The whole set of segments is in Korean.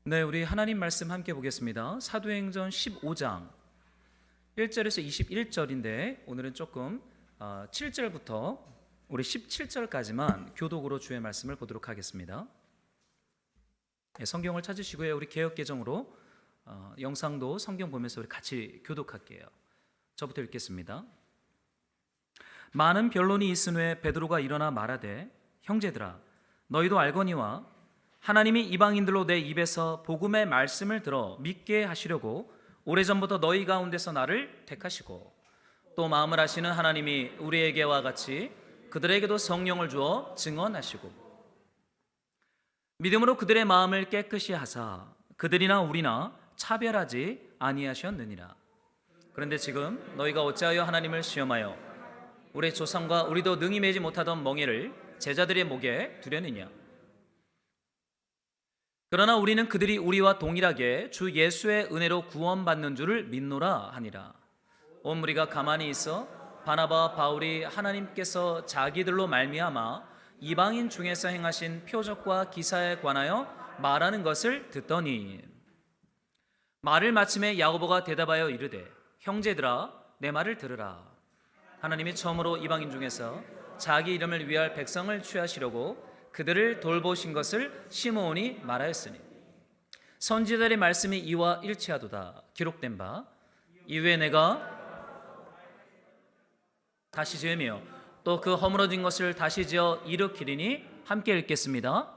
네, 우리 하나님 말씀 함께 보겠습니다. 사도행전 15장 1절에서 21절인데 오늘은 조금 7절부터 우리 17절까지만 교독으로 주의 말씀을 보도록 하겠습니다. 성경을 찾으시고요. 우리 개역개정으로 영상도 성경 보면서 우리 같이 교독할게요. 저부터 읽겠습니다. 많은 변론이 있은 후에 베드로가 일어나 말하되, 형제들아, 너희도 알거니와 하나님이 이방인들로 내 입에서 복음의 말씀을 들어 믿게 하시려고 오래전부터 너희 가운데서 나를 택하시고 또 마음을 하시는 하나님이 우리에게와 같이 그들에게도 성령을 주어 증언하시고 믿음으로 그들의 마음을 깨끗이 하사 그들이나 우리나 차별하지 아니하셨느니라. 그런데 지금 너희가 어찌하여 하나님을 시험하여 우리 조상과 우리도 능히 매지 못하던 멍에를 제자들의 목에 두려느냐. 그러나 우리는 그들이 우리와 동일하게 주 예수의 은혜로 구원받는 줄을 믿노라 하니라. 온 무리가 가만히 있어 바나바와 바울이 하나님께서 자기들로 말미암아 이방인 중에서 행하신 표적과 기사에 관하여 말하는 것을 듣더니, 말을 마침에 야고보가 대답하여 이르되, 형제들아, 내 말을 들으라. 하나님이 처음으로 이방인 중에서 자기 이름을 위할 백성을 취하시려고 그들을 돌보신 것을 시므온이 말하였으니 선지자들의 말씀이 이와 일치하도다. 기록된 바 이후에 내가 다시 지으며 또 그 허물어진 것을 다시 지어 일으키리니. 함께 읽겠습니다.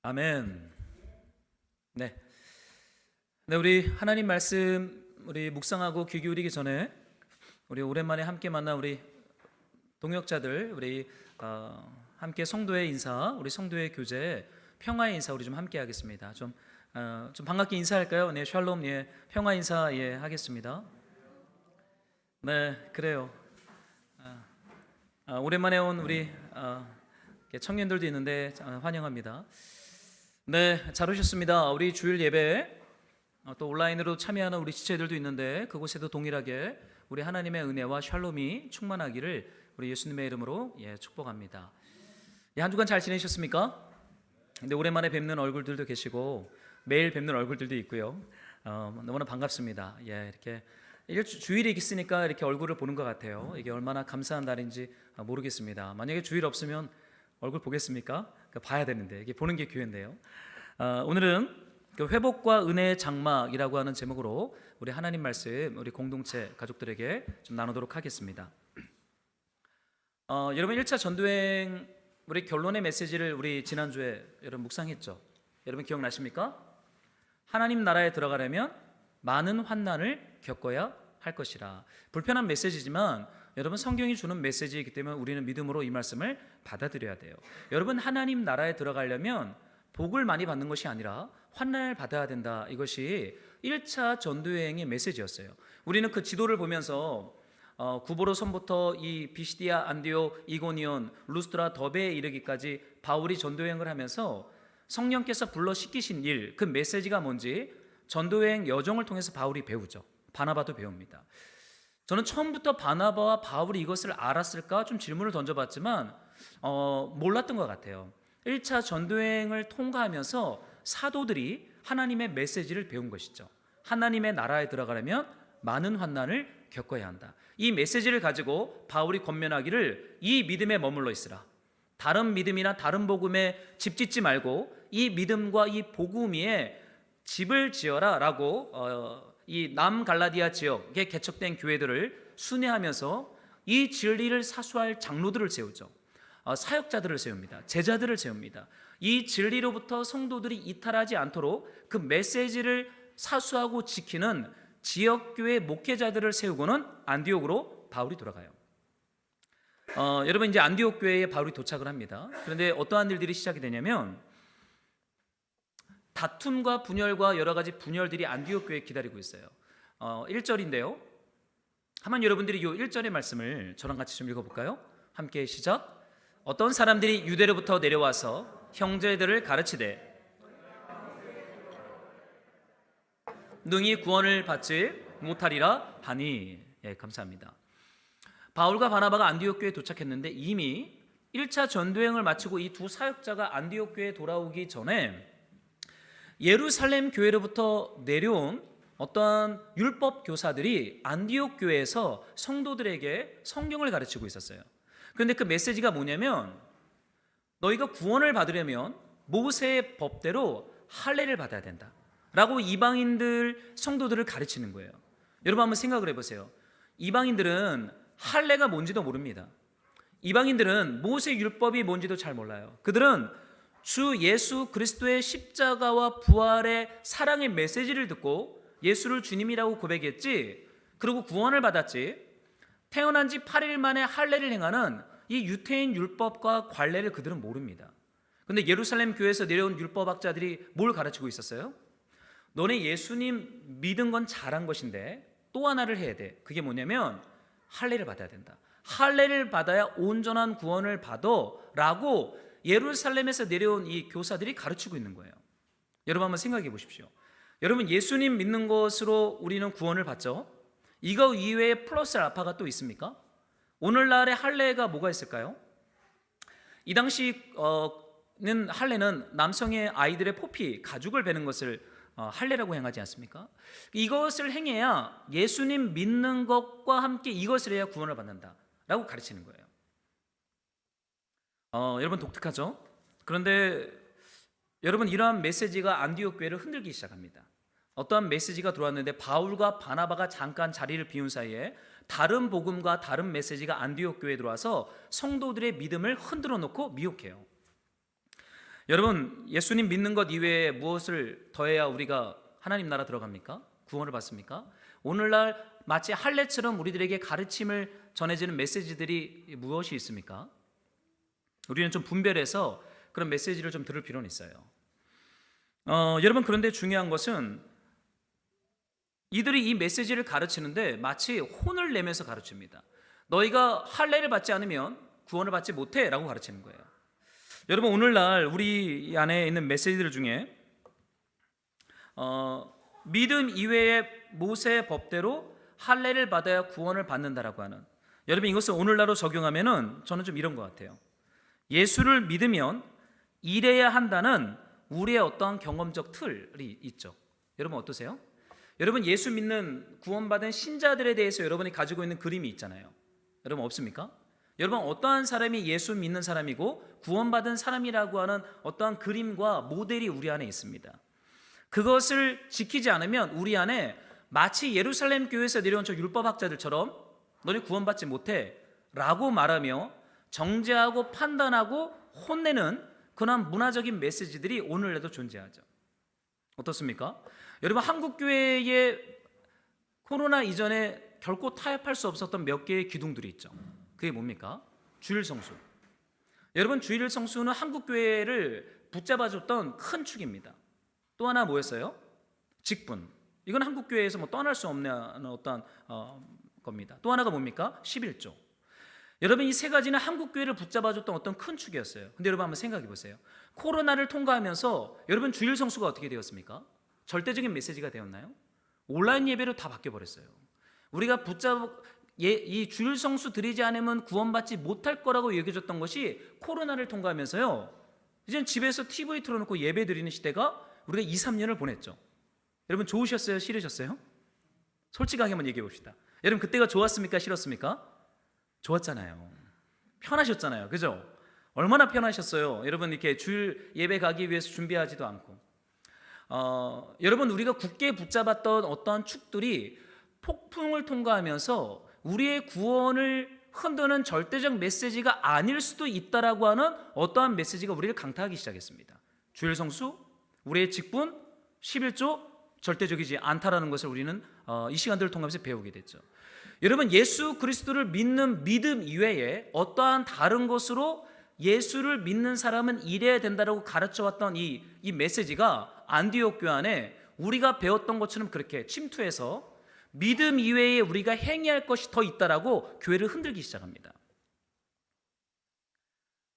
아멘. 네, 우리 하나님 말씀 우리 묵상하고 귀 기울이기 전에 우리 오랜만에 함께 만난 우리 동역자들, 우리 함께 성도의 인사, 우리 성도의 교제, 평화의 인사 우리 좀 함께 하겠습니다. 좀 반갑게 인사할까요? 네, 샬롬, 예, 평화 인사 예 하겠습니다. 네, 그래요. 오랜만에 온 우리 청년들도 있는데 환영합니다. 네, 잘 오셨습니다. 우리 주일 예배 또 온라인으로 참여하는 우리 지체들도 있는데 그곳에도 동일하게 우리 하나님의 은혜와 샬롬이 충만하기를 우리 예수님의 이름으로 축복합니다. 한 주간 잘 지내셨습니까? 근데 오랜만에 뵙는 얼굴들도 계시고 매일 뵙는 얼굴들도 있고요. 너무나 반갑습니다. 이렇게 주일이 있으니까 이렇게 얼굴을 보는 것 같아요. 이게 얼마나 감사한 날인지 모르겠습니다. 만약에 주일 없으면 얼굴 보겠습니까? 봐야 되는데 이게 보는 게 교회인데요. 오늘은 회복과 은혜의 장막이라고 하는 제목으로 우리 하나님 말씀 우리 공동체 가족들에게 좀 나누도록 하겠습니다. 여러분 1차 전도행 우리 결론의 메시지를 우리 지난주에 여러분 묵상했죠. 여러분 기억나십니까? 하나님 나라에 들어가려면 많은 환난을 겪어야 할 것이라. 불편한 메시지지만 여러분 성경이 주는 메시지이기 때문에 우리는 믿음으로 이 말씀을 받아들여야 돼요. 여러분 하나님 나라에 들어가려면 복을 많이 받는 것이 아니라 환난을 받아야 된다. 이것이 1차 전도여행의 메시지였어요. 우리는 그 지도를 보면서 구보로선부터 이 비시디아, 안디옥, 이고니온, 루스트라, 더베에 이르기까지 바울이 전도여행을 하면서 성령께서 불러 시키신 일, 그 메시지가 뭔지 전도여행 여정을 통해서 바울이 배우죠. 바나바도 배웁니다. 저는 처음부터 바나바와 바울이 이것을 알았을까 좀 질문을 던져봤지만 몰랐던 것 같아요. 1차 전도여행을 통과하면서 사도들이 하나님의 메시지를 배운 것이죠. 하나님의 나라에 들어가려면 많은 환난을 겪어야 한다. 이 메시지를 가지고 바울이 권면하기를 이 믿음에 머물러 있으라. 다른 믿음이나 다른 복음에 집 짓지 말고 이 믿음과 이 복음 위에 집을 지어라 라고 이 남갈라디아 지역에 개척된 교회들을 순회하면서 이 진리를 사수할 장로들을 세우죠. 사역자들을 세웁니다. 제자들을 세웁니다. 이 진리로부터 성도들이 이탈하지 않도록 그 메시지를 사수하고 지키는 지역교회 목회자들을 세우고는 안디옥으로 바울이 돌아가요. 여러분 이제 안디옥 교회에 바울이 도착을 합니다. 그런데 어떠한 일들이 시작이 되냐면 다툼과 분열과 여러 가지 분열들이 안디옥 교회에 기다리고 있어요. 1절인데요. 한번 여러분들이 이 1절의 말씀을 저랑 같이 좀 읽어볼까요? 함께 시작. 어떤 사람들이 유대로부터 내려와서 형제들을 가르치되 능히 구원을 받지 못하리라 하니. 감사합니다. 바울과 바나바가 안디옥 교회에 도착했는데 이미 1차 전도행을 마치고 이 두 사역자가 안디옥 교회에 돌아오기 전에 예루살렘 교회로부터 내려온 어떠한 율법 교사들이 안디옥 교회에서 성도들에게 성경을 가르치고 있었어요. 그런데 그 메시지가 뭐냐면 너희가 구원을 받으려면 모세의 법대로 할례를 받아야 된다 라고 이방인들 성도들을 가르치는 거예요. 여러분 한번 생각을 해보세요. 이방인들은 할례가 뭔지도 모릅니다. 이방인들은 모세 율법이 뭔지도 잘 몰라요. 그들은 주 예수 그리스도의 십자가와 부활의 사랑의 메시지를 듣고 예수를 주님이라고 고백했지, 그리고 구원을 받았지, 태어난 지 8일 만에 할례를 행하는 이 유태인 율법과 관례를 그들은 모릅니다. 그런데 예루살렘 교회에서 내려온 율법학자들이 뭘 가르치고 있었어요? 너네 예수님 믿은 건 잘한 것인데 또 하나를 해야 돼. 그게 뭐냐면 할례를 받아야 된다. 할례를 받아야 온전한 구원을 받아 라고 예루살렘에서 내려온 이 교사들이 가르치고 있는 거예요. 여러분 한번 생각해 보십시오. 여러분 예수님 믿는 것으로 우리는 구원을 받죠. 이거 이외에 플러스 알파가 또 있습니까? 오늘날의 할례가 뭐가 있을까요? 이 당시는 할례는 남성의 아이들의 포피, 가죽을 베는 것을 할례라고 행하지 않습니까? 이것을 행해야 예수님 믿는 것과 함께 이것을 해야 구원을 받는다 라고 가르치는 거예요. 여러분 독특하죠? 그런데 여러분 이러한 메시지가 안디옥 교회를 흔들기 시작합니다. 어떠한 메시지가 들어왔는데 바울과 바나바가 잠깐 자리를 비운 사이에 다른 복음과 다른 메시지가 안디옥 교회에 들어와서 성도들의 믿음을 흔들어 놓고 미혹해요. 여러분 예수님 믿는 것 이외에 무엇을 더해야 우리가 하나님 나라 들어갑니까? 구원을 받습니까? 오늘날 마치 할례처럼 우리들에게 가르침을 전해지는 메시지들이 무엇이 있습니까? 우리는 좀 분별해서 그런 메시지를 좀 들을 필요는 있어요. 여러분 그런데 중요한 것은 이들이 이 메시지를 가르치는데 마치 혼을 내면서 가르칩니다. 너희가 할례를 받지 않으면 구원을 받지 못해 라고 가르치는 거예요. 여러분 오늘날 우리 안에 있는 메시지들 중에 믿음 이외의 모세의 법대로 할례를 받아야 구원을 받는다라고 하는, 여러분 이것을 오늘날로 적용하면은 저는 좀 이런 것 같아요. 예수를 믿으면 이래야 한다는 우리의 어떠한 경험적 틀이 있죠. 여러분 어떠세요? 여러분 예수 믿는 구원받은 신자들에 대해서 여러분이 가지고 있는 그림이 있잖아요. 여러분 없습니까? 여러분 어떠한 사람이 예수 믿는 사람이고 구원받은 사람이라고 하는 어떠한 그림과 모델이 우리 안에 있습니다. 그것을 지키지 않으면 우리 안에 마치 예루살렘 교회에서 내려온 저 율법학자들처럼 너네 구원받지 못해 라고 말하며 정죄하고 판단하고 혼내는 그런 문화적인 메시지들이 오늘날도 존재하죠. 어떻습니까? 여러분 한국 교회에 코로나 이전에 결코 타협할 수 없었던 몇 개의 기둥들이 있죠. 그게 뭡니까? 주일 성수. 여러분 주일 성수는 한국 교회를 붙잡아줬던 큰 축입니다. 또 하나 뭐였어요? 직분. 이건 한국 교회에서 뭐 떠날 수 없는 어떤 겁니다. 또 하나가 뭡니까? 11조. 여러분 이 세 가지는 한국 교회를 붙잡아줬던 어떤 큰 축이었어요. 근데 여러분 한번 생각해 보세요. 코로나를 통과하면서 여러분 주일 성수가 어떻게 되었습니까? 절대적인 메시지가 되었나요? 온라인 예배로 다 바뀌어 버렸어요. 우리가 이 주일 성수 드리지 않으면 구원받지 못할 거라고 여겨졌던 것이 코로나를 통과하면서요, 이제는 집에서 TV 틀어놓고 예배 드리는 시대가 우리가 2, 3년을 보냈죠. 여러분 좋으셨어요? 싫으셨어요? 솔직하게 한번 얘기해 봅시다. 여러분 그때가 좋았습니까? 싫었습니까? 좋았잖아요. 편하셨잖아요. 그죠? 얼마나 편하셨어요. 여러분 이렇게 주일 예배 가기 위해서 준비하지도 않고. 여러분 우리가 굳게 붙잡았던 어떠한 축들이 폭풍을 통과하면서 우리의 구원을 흔드는 절대적 메시지가 아닐 수도 있다라고 하는 어떠한 메시지가 우리를 강타하기 시작했습니다. 주일 성수, 우리의 직분, 11조 절대적이지 않다라는 것을 우리는 이 시간들을 통하면서 배우게 됐죠. 여러분 예수 그리스도를 믿는 믿음 이외에 어떠한 다른 것으로 예수를 믿는 사람은 이래야 된다라고 가르쳐왔던 이 메시지가 안디옥 교회 안에 우리가 배웠던 것처럼 그렇게 침투해서 믿음 이외에 우리가 행해야 할 것이 더 있다라고 교회를 흔들기 시작합니다.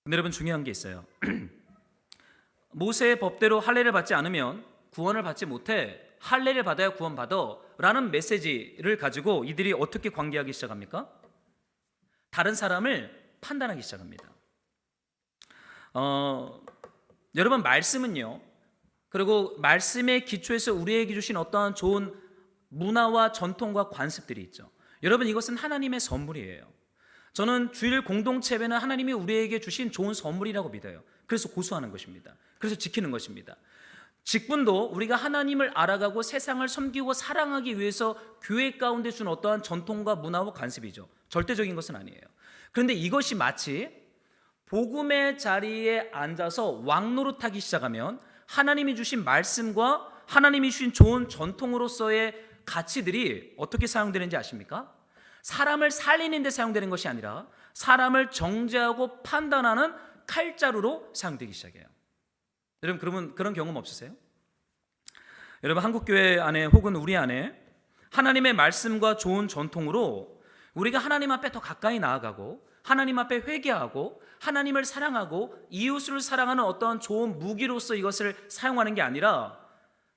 근데 여러분 중요한 게 있어요. 모세의 법대로 할례를 받지 않으면 구원을 받지 못해, 할례를 받아야 구원받아 라는 메시지를 가지고 이들이 어떻게 관계하기 시작합니까? 다른 사람을 판단하기 시작합니다. 여러분, 말씀은요, 그리고 말씀의 기초에서 우리에게 주신 어떠한 좋은 문화와 전통과 관습들이 있죠. 여러분, 이것은 하나님의 선물이에요. 저는 주일 공동체회는 하나님이 우리에게 주신 좋은 선물이라고 믿어요. 그래서 고수하는 것입니다. 그래서 지키는 것입니다. 직분도 우리가 하나님을 알아가고 세상을 섬기고 사랑하기 위해서 교회 가운데 준 어떠한 전통과 문화와 관습이죠. 절대적인 것은 아니에요. 그런데 이것이 마치 복음의 자리에 앉아서 왕노릇하기 시작하면 하나님이 주신 말씀과 하나님이 주신 좋은 전통으로서의 가치들이 어떻게 사용되는지 아십니까? 사람을 살리는 데 사용되는 것이 아니라 사람을 정죄하고 판단하는 칼자루로 사용되기 시작해요. 여러분, 그러면 그런 경험 없으세요? 여러분, 한국교회 안에 혹은 우리 안에 하나님의 말씀과 좋은 전통으로 우리가 하나님 앞에 더 가까이 나아가고 하나님 앞에 회개하고 하나님을 사랑하고 이웃을 사랑하는 어떤 좋은 무기로서 이것을 사용하는 게 아니라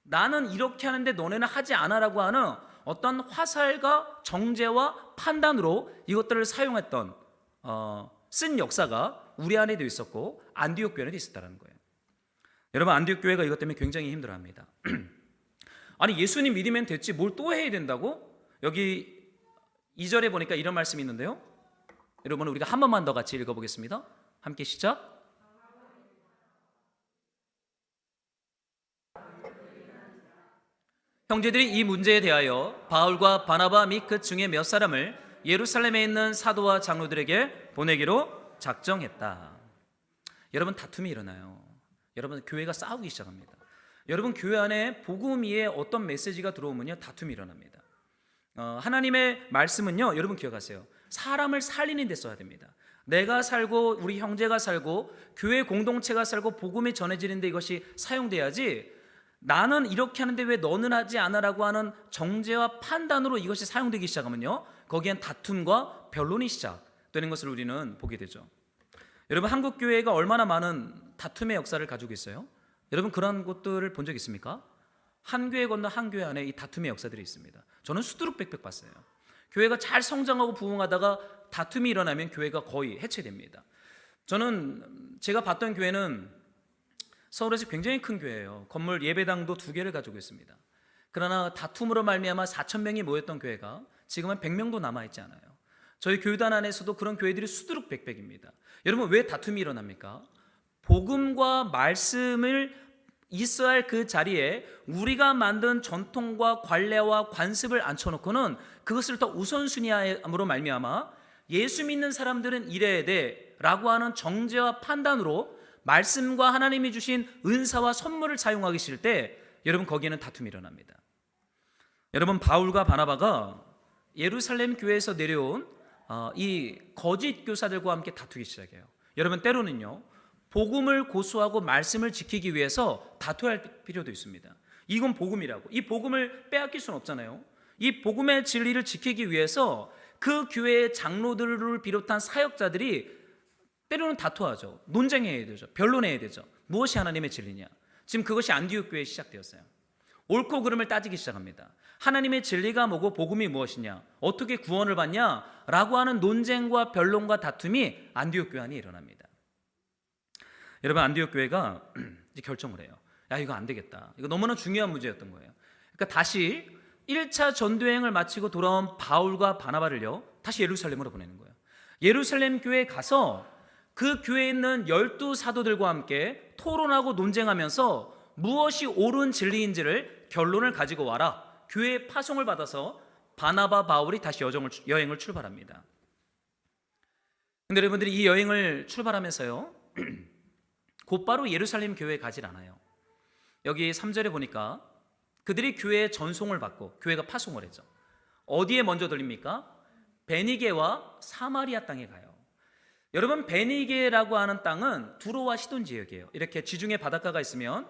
나는 이렇게 하는데 너네는 하지 않아라고 하는 어떤 화살과 정죄와 판단으로 이것들을 사용했던 쓴 역사가 우리 안에도 있었고 안디옥 교회에도 있었다는 거예요. 여러분, 안디옥 교회가 이것 때문에 굉장히 힘들어합니다. 아니, 예수님 믿으면 됐지 뭘 또 해야 된다고? 여기 2절에 보니까 이런 말씀이 있는데요. 여러분, 우리가 한 번만 더 같이 읽어보겠습니다. 함께 시작. 형제들이 이 문제에 대하여 바울과 바나바 및 그 중에 몇 사람을 예루살렘에 있는 사도와 장로들에게 보내기로 작정했다. 여러분, 다툼이 일어나요. 여러분, 교회가 싸우기 시작합니다. 여러분, 교회 안에 복음 위에 어떤 메시지가 들어오면요, 다툼이 일어납니다. 하나님의 말씀은요, 여러분 기억하세요. 사람을 살리는 데 써야 됩니다. 내가 살고 우리 형제가 살고 교회 공동체가 살고 복음이 전해지는데 이것이 사용돼야지, 나는 이렇게 하는데 왜 너는 하지 않아라고 하는 정죄와 판단으로 이것이 사용되기 시작하면요, 거기엔 다툼과 변론이 시작되는 것을 우리는 보게 되죠. 여러분, 한국 교회가 얼마나 많은 다툼의 역사를 가지고 있어요? 여러분, 그런 것들을 본 적 있습니까? 한 교회 건너 한 교회 안에 이 다툼의 역사들이 있습니다. 저는 수두룩백백 봤어요. 교회가 잘 성장하고 부흥하다가 다툼이 일어나면 교회가 거의 해체됩니다. 제가 봤던 교회는 서울에서 굉장히 큰 교회예요. 건물 예배당도 2개를 가지고 있습니다. 그러나 다툼으로 말미암아 4,000명이 모였던 교회가 지금은 100명도 남아있지 않아요. 저희 교회단 안에서도 그런 교회들이 수두룩백백입니다. 여러분, 왜 다툼이 일어납니까? 복음과 말씀을 있어야 할 그 자리에 우리가 만든 전통과 관례와 관습을 앉혀놓고는 그것을 더 우선순위함으로 말미암아 예수 믿는 사람들은 이래야 돼 라고 하는 정죄와 판단으로 말씀과 하나님이 주신 은사와 선물을 사용하기 싫을 때, 여러분, 거기에는 다툼이 일어납니다. 여러분, 바울과 바나바가 예루살렘 교회에서 내려온 이 거짓 교사들과 함께 다투기 시작해요. 여러분, 때로는요, 복음을 고수하고 말씀을 지키기 위해서 다투어야 할 필요도 있습니다. 이건 복음이라고, 이 복음을 빼앗길 수는 없잖아요. 이 복음의 진리를 지키기 위해서 그 교회의 장로들을 비롯한 사역자들이 때로는 다투어야죠. 논쟁해야 되죠. 변론해야 되죠. 무엇이 하나님의 진리냐. 지금 그것이 안디옥 교회에 시작되었어요. 옳고 그름을 따지기 시작합니다. 하나님의 진리가 뭐고 복음이 무엇이냐, 어떻게 구원을 받냐 라고 하는 논쟁과 변론과 다툼이 안디옥 교회 안에 일어납니다. 여러분, 안디옥 교회가 이제 결정을 해요. 야, 이거 안 되겠다. 이거 너무나 중요한 문제였던 거예요. 그러니까 다시 1차 전도여행을 마치고 돌아온 바울과 바나바를요, 다시 예루살렘으로 보내는 거예요. 예루살렘 교회에 가서 그 교회에 있는 12사도들과 함께 토론하고 논쟁하면서 무엇이 옳은 진리인지를 결론을 가지고 와라. 교회의 파송을 받아서 바나바, 바울이 다시 여행을 출발합니다. 근데 여러분들이 이 여행을 출발하면서요, 곧바로 예루살렘 교회에 가질 않아요. 여기 3절에 보니까 그들이 교회에 전송을 받고 교회가 파송을 했죠. 어디에 먼저 들립니까? 베니게와 사마리아 땅에 가요. 여러분, 베니게라고 하는 땅은 두로와 시돈 지역이에요. 이렇게 지중해 바닷가가 있으면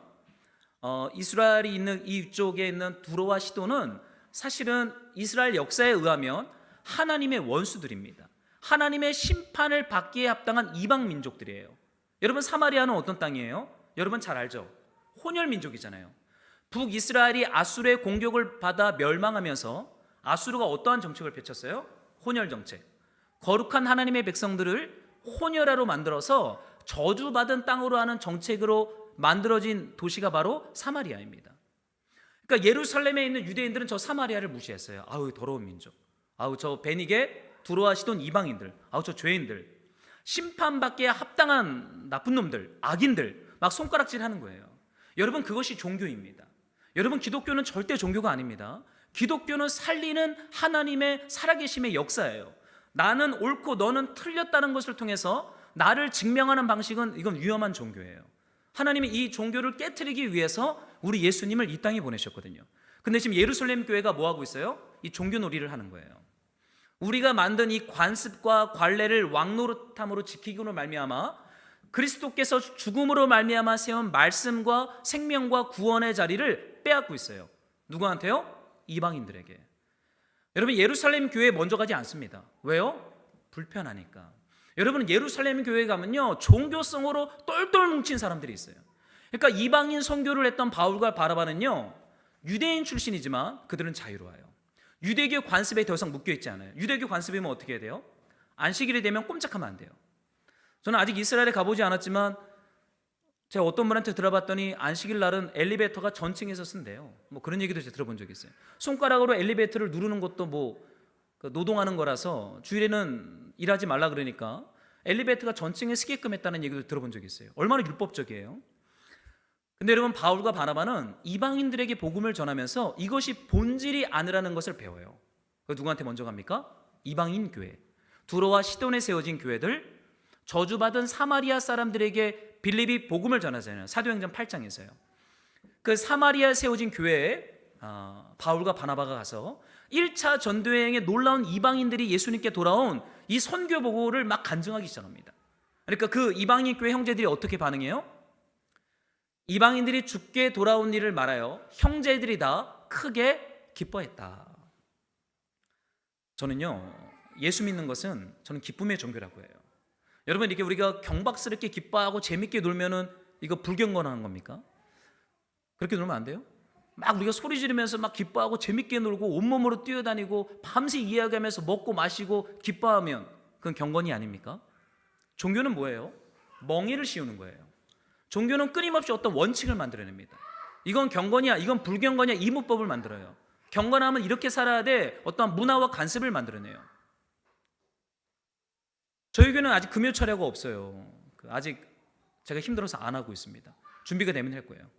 이스라엘이 있는 이쪽에 있는 두로와 시돈은 사실은 이스라엘 역사에 의하면 하나님의 원수들입니다. 하나님의 심판을 받기에 합당한 이방 민족들이에요. 여러분, 사마리아는 어떤 땅이에요? 여러분 잘 알죠? 혼혈 민족이잖아요. 북이스라엘이 아수르의 공격을 받아 멸망하면서 아수르가 어떠한 정책을 펼쳤어요? 혼혈 정책. 거룩한 하나님의 백성들을 혼혈아로 만들어서 저주받은 땅으로 하는 정책으로 만들어진 도시가 바로 사마리아입니다. 그러니까 예루살렘에 있는 유대인들은 저 사마리아를 무시했어요. 아우 더러운 민족, 아우 저 베니게 두로아시돈 이방인들, 아우 저 죄인들, 심판받기에 합당한 나쁜 놈들, 악인들 막 손가락질하는 거예요. 여러분 그것이 종교입니다. 여러분 기독교는 절대 종교가 아닙니다. 기독교는 살리는 하나님의 살아계심의 역사예요. 나는 옳고 너는 틀렸다는 것을 통해서 나를 증명하는 방식은 이건 위험한 종교예요. 하나님이 이 종교를 깨트리기 위해서 우리 예수님을 이 땅에 보내셨거든요. 근데 지금 예루살렘 교회가 뭐 하고 있어요? 이 종교 놀이를 하는 거예요. 우리가 만든 이 관습과 관례를 왕노릇함으로 지키기로 말미암아 그리스도께서 죽음으로 말미암아 세운 말씀과 생명과 구원의 자리를 빼앗고 있어요. 누구한테요? 이방인들에게. 여러분 예루살렘 교회에 먼저 가지 않습니다. 왜요? 불편하니까. 여러분 예루살렘 교회에 가면요 종교성으로 똘똘 뭉친 사람들이 있어요. 그러니까 이방인 선교를 했던 바울과 바나바는요 유대인 출신이지만 그들은 자유로워요. 유대교 관습에 더 이상 묶여 있지 않아요. 유대교 관습이면 어떻게 해야 돼요? 안식일이 되면 꼼짝하면 안 돼요. 저는 아직 이스라엘에 가보지 않았지만 제가 어떤 분한테 들어봤더니 안식일 날은 엘리베이터가 전층에서 쓴대요. 뭐 그런 얘기도 제가 들어본 적이 있어요. 손가락으로 엘리베이터를 누르는 것도 뭐 노동하는 거라서 주일에는 일하지 말라 그러니까 엘리베이터가 전층에 쓰게끔 했다는 얘기도 들어본 적이 있어요. 얼마나 율법적이에요. 근데 여러분 바울과 바나바는 이방인들에게 복음을 전하면서 이것이 본질이 아니라는 것을 배워요. 누구한테 먼저 갑니까? 이방인 교회, 두로와 시돈에 세워진 교회들, 저주받은 사마리아 사람들에게 빌립이 복음을 전하잖아요. 사도행전 8장에서요. 그 사마리아에 세워진 교회에 바울과 바나바가 가서 1차 전도여행에 놀라운 이방인들이 예수님께 돌아온 이 선교 보고를 막 간증하기 시작합니다. 그러니까 그 이방인 교회 형제들이 어떻게 반응해요? 이방인들이 죽게 돌아온 일을 말하여 형제들이 다 크게 기뻐했다. 저는요 예수 믿는 것은 저는 기쁨의 종교라고 해요. 여러분 이렇게 우리가 경박스럽게 기뻐하고 재밌게 놀면은 이거 불경건한 겁니까? 그렇게 놀면 안 돼요? 막 우리가 소리 지르면서 막 기뻐하고 재밌게 놀고 온몸으로 뛰어다니고 밤새 이야기하면서 먹고 마시고 기뻐하면 그건 경건이 아닙니까? 종교는 뭐예요? 멍에를 씌우는 거예요. 종교는 끊임없이 어떤 원칙을 만들어냅니다. 이건 경건이야, 이건 불경건이야, 이문법을 만들어요. 경건하면 이렇게 살아야 돼, 어떤 문화와 관습을 만들어내요. 저희 교회는 아직 금요 철야가 없어요. 아직 제가 힘들어서 안 하고 있습니다. 준비가 되면 할 거예요.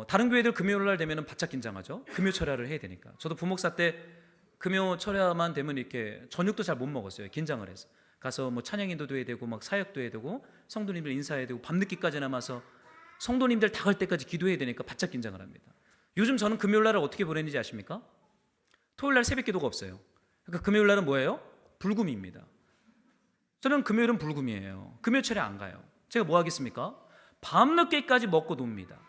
다른 교회들 금요일 날 되면 바짝 긴장하죠. 금요 철야를 해야 되니까. 저도 부목사 때 금요 철야만 되면 이렇게 저녁도 잘 못 먹었어요. 긴장을 해서. 가서 뭐 찬양 인도도 해야 되고 막 사역도 해야 되고 성도님들 인사해야 되고 밤늦게까지 남아서 성도님들 다 갈 때까지 기도해야 되니까 바짝 긴장을 합니다. 요즘 저는 금요일 날을 어떻게 보내는지 아십니까? 토요일 날 새벽 기도가 없어요. 그러니까 금요일 날은 뭐예요? 불금입니다. 저는 금요일은 불금이에요. 금요 철야 안 가요. 제가 뭐 하겠습니까? 밤늦게까지 먹고 놉니다.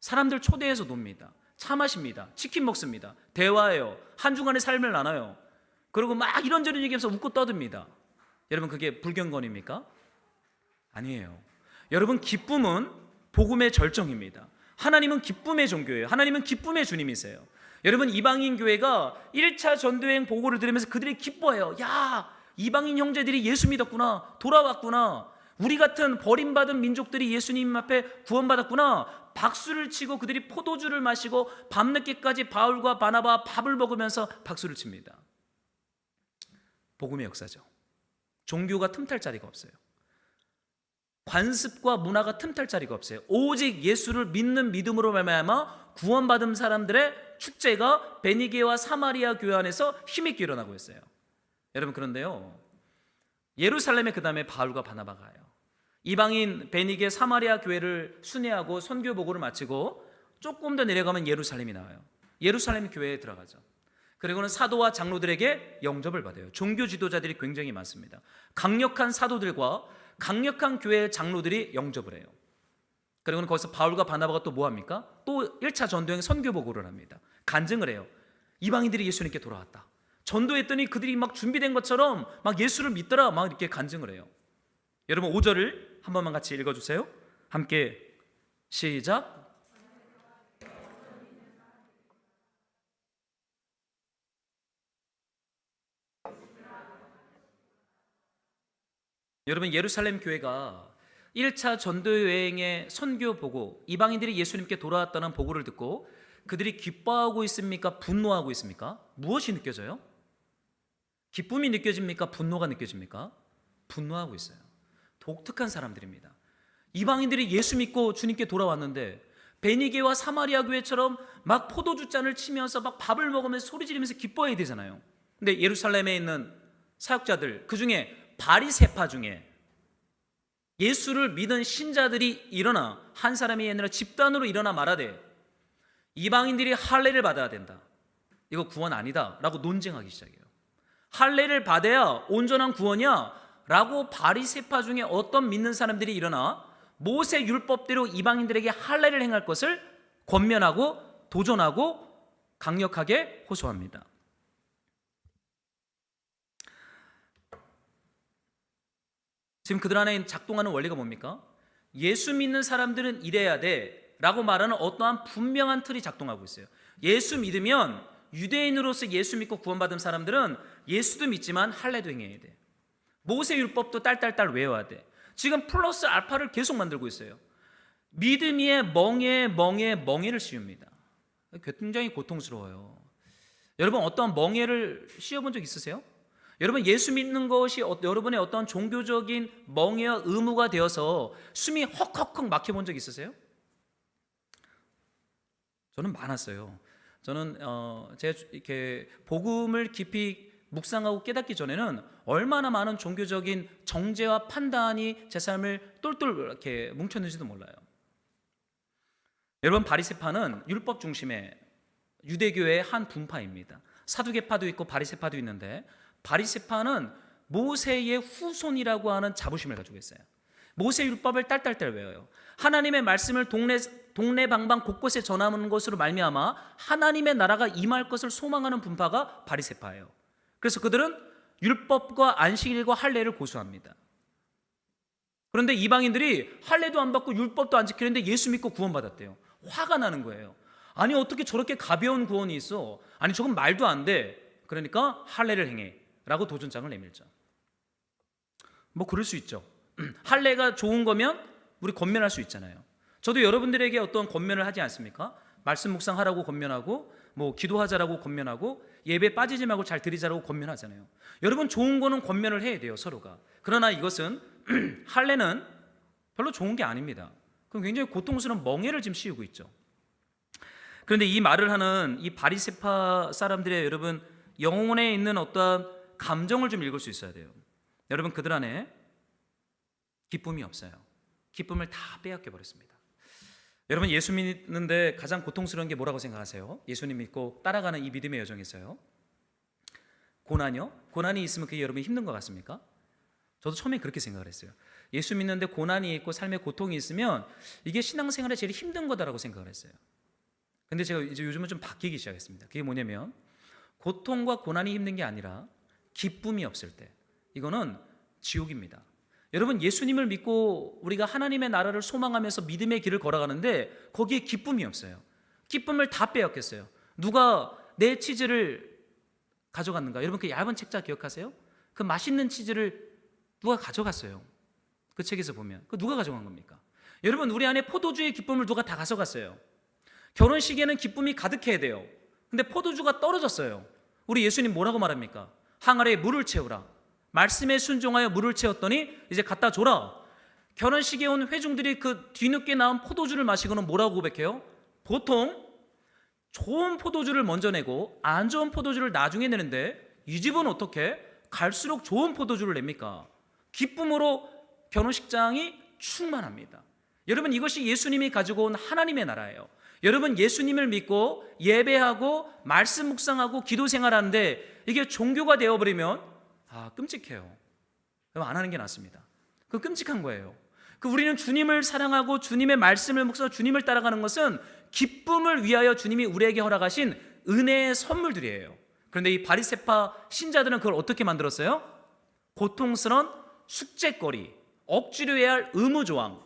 사람들 초대해서 놉니다. 차 마십니다. 치킨 먹습니다. 대화해요. 한 주간의 삶을 나눠요. 그리고 막 이런저런 얘기하면서 웃고 떠듭니다. 여러분 그게 불경건입니까? 아니에요. 여러분 기쁨은 복음의 절정입니다. 하나님은 기쁨의 종교예요. 하나님은 기쁨의 주님이세요. 여러분 이방인 교회가 1차 전도여행 보고를 들으면서 그들이 기뻐해요. 야, 이방인 형제들이 예수 믿었구나, 돌아왔구나, 우리 같은 버림받은 민족들이 예수님 앞에 구원받았구나. 박수를 치고 그들이 포도주를 마시고 밤늦게까지 바울과 바나바 밥을 먹으면서 박수를 칩니다. 복음의 역사죠. 종교가 틈탈 자리가 없어요. 관습과 문화가 틈탈 자리가 없어요. 오직 예수를 믿는 믿음으로 말미암아 구원받은 사람들의 축제가 베니게와 사마리아 교회 안에서 힘있게 일어나고 있어요. 여러분 그런데요, 예루살렘에 그 다음에 바울과 바나바가 가요. 이방인 베니게 사마리아 교회를 순회하고 선교 보고를 마치고 조금 더 내려가면 예루살렘이 나와요. 예루살렘 교회에 들어가죠. 그리고는 사도와 장로들에게 영접을 받아요. 종교 지도자들이 굉장히 많습니다. 강력한 사도들과 강력한 교회의 장로들이 영접을 해요. 그리고는 거기서 바울과 바나바가 또 뭐합니까? 또 1차 전도행 선교 보고를 합니다. 간증을 해요. 이방인들이 예수님께 돌아왔다. 전도했더니 그들이 막 준비된 것처럼 막 예수를 믿더라, 막 이렇게 간증을 해요. 여러분 5절을 한 번만 같이 읽어주세요. 함께 시작. 여러분, 예루살렘 교회가 1차 전도 여행의 선교 보고 이방인들이 예수님께 돌아왔다는 보고를 듣고 그들이 기뻐하고 있습니까? 분노하고 있습니까? 무엇이 느껴져요? 기쁨이 느껴집니까? 분노가 느껴집니까? 분노하고 있어요. 독특한 사람들입니다. 이방인들이 예수 믿고 주님께 돌아왔는데 베니게와 사마리아 교회처럼 막 포도주 잔을 치면서 막 밥을 먹으면서 소리 지르면서 기뻐해야 되잖아요. 근데 예루살렘에 있는 사역자들, 그 중에 바리새파 중에 예수를 믿은 신자들이 일어나, 한 사람이 아니라 집단으로 일어나 말하되 이방인들이 할례를 받아야 된다, 이거 구원 아니다 라고 논쟁하기 시작해요. 할례를 받아야 온전한 구원이야 라고 바리새파 중에 어떤 믿는 사람들이 일어나 모세 율법대로 이방인들에게 할례를 행할 것을 권면하고 도전하고 강력하게 호소합니다. 지금 그들 안에 작동하는 원리가 뭡니까? 예수 믿는 사람들은 이래야 돼 라고 말하는 어떠한 분명한 틀이 작동하고 있어요. 예수 믿으면, 유대인으로서 예수 믿고 구원받은 사람들은 예수도 믿지만 할례도 행해야 돼. 모세 율법도 딸딸딸 외워야 돼. 지금 플러스 알파를 계속 만들고 있어요. 믿음 위에 멍에를 씌웁니다. 굉장히 고통스러워요. 여러분, 어떤 멍에를 씌워본 적 있으세요? 여러분, 예수 믿는 것이 여러분의 어떤 종교적인 멍에와 의무가 되어서 숨이 헉헉헉 막혀본 적 있으세요? 저는 많았어요. 저는 제가 이렇게 복음을 깊이 묵상하고 깨닫기 전에는 얼마나 많은 종교적인 정죄와 판단이 제 삶을 똘똘 이렇게 뭉쳤는지도 몰라요. 여러분, 바리새파는 율법 중심의 유대교의 한 분파입니다. 사두개파도 있고 바리새파도 있는데, 바리새파는 모세의 후손이라고 하는 자부심을 가지고 있어요. 모세 율법을 딸딸딸 외워요. 하나님의 말씀을 동네 방방 곳곳에 전하는 것으로 말미암아 하나님의 나라가 임할 것을 소망하는 분파가 바리새파예요. 그래서 그들은 율법과 안식일과 할례를 고수합니다. 그런데 이방인들이 할례도 안 받고 율법도 안 지키는데 예수 믿고 구원받았대요. 화가 나는 거예요. 아니, 어떻게 저렇게 가벼운 구원이 있어? 아니, 저건 말도 안 돼. 그러니까 할례를 행해 라고 도전장을 내밀죠. 뭐 그럴 수 있죠. 할례가 좋은 거면 우리 권면할 수 있잖아요. 저도 여러분들에게 어떤 권면을 하지 않습니까? 말씀 묵상하라고 권면하고, 뭐 기도하자라고 권면하고, 예배 빠지지 말고 잘 드리자라고 권면하잖아요. 여러분, 좋은 거는 권면을 해야 돼요, 서로가. 그러나 이것은 할례는 별로 좋은 게 아닙니다. 그럼 굉장히 고통스러운 멍에를 지금 씌우고 있죠. 그런데 이 말을 하는 이 바리새파 사람들의 여러분 영혼에 있는 어떠한 감정을 좀 읽을 수 있어야 돼요. 여러분, 그들 안에 기쁨이 없어요. 기쁨을 다 빼앗겨 버렸습니다. 여러분, 예수 믿는데 가장 고통스러운 게 뭐라고 생각하세요? 예수님 믿고 따라가는 이 믿음의 여정에서요. 고난이요? 고난이 있으면 그게 여러분이 힘든 것 같습니까? 저도 처음에 그렇게 생각을 했어요. 예수 믿는데 고난이 있고 삶의 고통이 있으면 이게 신앙생활에 제일 힘든 거다라고 생각을 했어요. 근데 제가 이제 요즘은 좀 바뀌기 시작했습니다. 그게 뭐냐면, 고통과 고난이 힘든 게 아니라 기쁨이 없을 때, 이거는 지옥입니다. 여러분, 예수님을 믿고 우리가 하나님의 나라를 소망하면서 믿음의 길을 걸어가는데 거기에 기쁨이 없어요. 기쁨을 다 빼앗겼어요. 누가 내 치즈를 가져갔는가? 여러분, 그 얇은 책자 기억하세요? 그 맛있는 치즈를 누가 가져갔어요. 그 책에서 보면 그 누가 가져간 겁니까? 여러분, 우리 안에 포도주의 기쁨을 누가 다 가져갔어요. 결혼식에는 기쁨이 가득해야 돼요. 근데 포도주가 떨어졌어요. 우리 예수님 뭐라고 말합니까? 항아리에 물을 채우라. 말씀에 순종하여 물을 채웠더니 이제 갖다 줘라. 결혼식에 온 회중들이 그 뒤늦게 나온 포도주를 마시고는 뭐라고 고백해요? 보통 좋은 포도주를 먼저 내고 안 좋은 포도주를 나중에 내는데, 이 집은 어떻게 갈수록 좋은 포도주를 냅니까? 기쁨으로 결혼식장이 충만합니다. 여러분, 이것이 예수님이 가지고 온 하나님의 나라예요. 여러분, 예수님을 믿고 예배하고 말씀 묵상하고 기도 생활하는데 이게 종교가 되어버리면 끔찍해요. 안 하는 게 낫습니다. 그 끔찍한 거예요. 우리는 주님을 사랑하고 주님의 말씀을 묵상하고 주님을 따라가는 것은 기쁨을 위하여 주님이 우리에게 허락하신 은혜의 선물들이에요. 그런데 이 바리새파 신자들은 그걸 어떻게 만들었어요? 고통스러운 숙제거리, 억지로 해야 할 의무조항,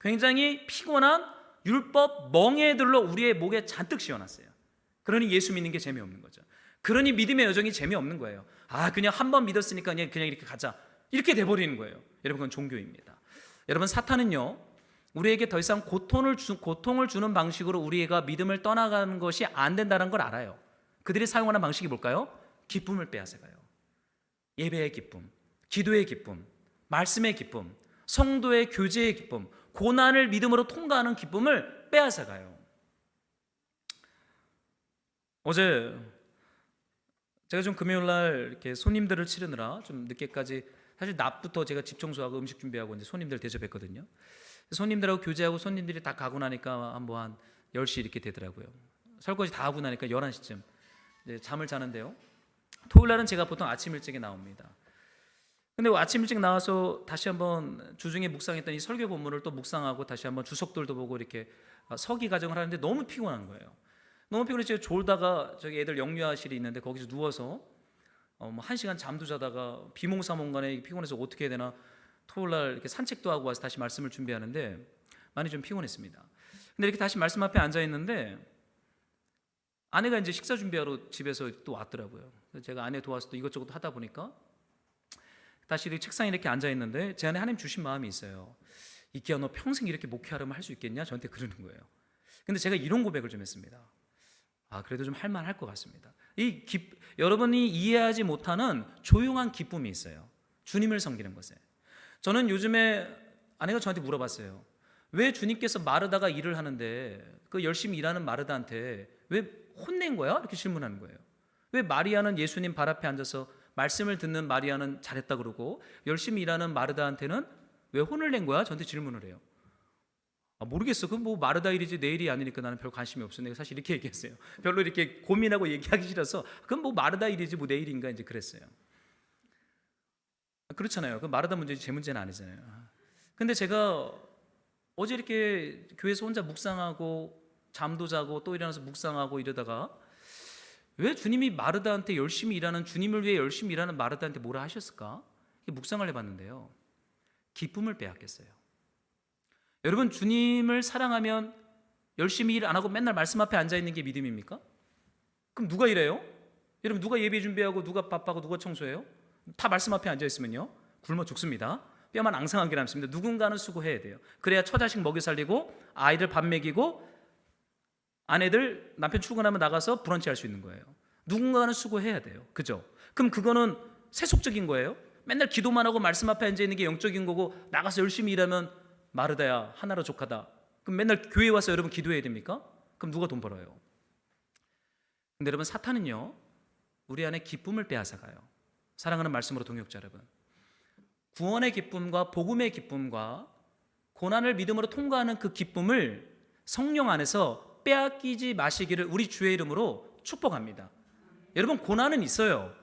굉장히 피곤한 율법 멍에들로 우리의 목에 잔뜩 씌워놨어요. 그러니 예수 믿는 게 재미없는 거죠. 그러니 믿음의 여정이 재미없는 거예요. 그냥 한 번 믿었으니까 그냥 이렇게 가자, 이렇게 돼버리는 거예요. 여러분 그건 종교입니다. 여러분 사탄은요 우리에게 더 이상 고통을 주는 방식으로 우리가 믿음을 떠나가는 것이 안 된다는 걸 알아요. 그들이 사용하는 방식이 뭘까요? 기쁨을 빼앗아가요. 예배의 기쁨, 기도의 기쁨, 말씀의 기쁨, 성도의 교제의 기쁨, 고난을 믿음으로 통과하는 기쁨을 빼앗아가요. 어제 제가 좀 금요일날 이렇게 손님들을 치르느라 좀 늦게까지 사실 낮부터 제가 집 청소하고 음식 준비하고 이제 손님들 대접했거든요. 손님들하고 교제하고 손님들이 다 가고 나니까 한 10시 이렇게 되더라고요. 설거지 다 하고 나니까 11시쯤 잠을 자는데요. 토요일 날은 제가 보통 아침 일찍에 나옵니다. 근데 아침 일찍 나와서 다시 한번 주중에 묵상했던 이 설교 본문을 또 묵상하고 다시 한번 주석들도 보고 이렇게 서기 과정을 하는데 너무 피곤한 거예요. 너무 피곤해서 제가 졸다가 저기 애들 영유아실이 있는데 거기서 누워서 1시간 잠도 자다가 비몽사몽간에 피곤해서 어떻게 해야 되나 토요일 날 이렇게 산책도 하고 와서 다시 말씀을 준비하는데 많이 좀 피곤했습니다. 근데 이렇게 다시 말씀 앞에 앉아 있는데 아내가 이제 식사 준비하러 집에서 또 왔더라고요. 그래서 제가 아내 도와서 또 이것저것 하다 보니까 다시 이렇게 책상에 이렇게 앉아 있는데 제 안에 하나님 주신 마음이 있어요. 이끼야 너 평생 이렇게 목회하려면 할 수 있겠냐? 저한테 그러는 거예요. 근데 제가 이런 고백을 좀 했습니다. 그래도 좀 할만할 것 같습니다. 여러분이 이해하지 못하는 조용한 기쁨이 있어요. 주님을 섬기는 것에. 저는 요즘에 아내가 저한테 물어봤어요. 왜 주님께서 마르다가 일을 하는데 그 열심히 일하는 마르다한테 왜 혼낸 거야? 이렇게 질문하는 거예요. 왜 마리아는 예수님 발 앞에 앉아서 말씀을 듣는 마리아는 잘했다 그러고 열심히 일하는 마르다한테는 왜 혼을 낸 거야? 저한테 질문을 해요. 모르겠어. 그건 뭐 마르다 일이지 내 일이 아니니까 나는 별 관심이 없어. 내가 사실 이렇게 얘기했어요. 별로 이렇게 고민하고 얘기하기 싫어서 그건 뭐 마르다 일이지 뭐 내 일인가 이제 그랬어요. 그렇잖아요. 그 마르다 문제지 제 문제는 아니잖아요. 근데 제가 어제 이렇게 교회에서 혼자 묵상하고 잠도 자고 또 일어나서 묵상하고 이러다가 왜 주님이 마르다한테 열심히 일하는 주님을 위해 열심히 일하는 마르다한테 뭐라 하셨을까? 묵상을 해봤는데요. 기쁨을 빼앗겼어요. 여러분 주님을 사랑하면 열심히 일 안 하고 맨날 말씀 앞에 앉아 있는 게 믿음입니까? 그럼 누가 일해요? 여러분 누가 예배 준비하고 누가 밥하고 누가 청소해요? 다 말씀 앞에 앉아 있으면요 굶어 죽습니다. 뼈만 앙상하게 남습니다. 누군가는 수고해야 돼요. 그래야 처자식 먹여 살리고 아이들 밥 먹이고 아내들 남편 출근하면 나가서 브런치 할 수 있는 거예요. 누군가는 수고해야 돼요. 그죠? 그럼 그거는 세속적인 거예요? 맨날 기도만 하고 말씀 앞에 앉아 있는 게 영적인 거고 나가서 열심히 일하면 마르다야 하나로 족하다. 그럼 맨날 교회 와서 여러분 기도해야 됩니까? 그럼 누가 돈 벌어요? 근데 여러분 사탄은요 우리 안에 기쁨을 빼앗아가요. 사랑하는 말씀으로 동역자 여러분, 구원의 기쁨과 복음의 기쁨과 고난을 믿음으로 통과하는 그 기쁨을 성령 안에서 빼앗기지 마시기를 우리 주의 이름으로 축복합니다. 여러분 고난은 있어요.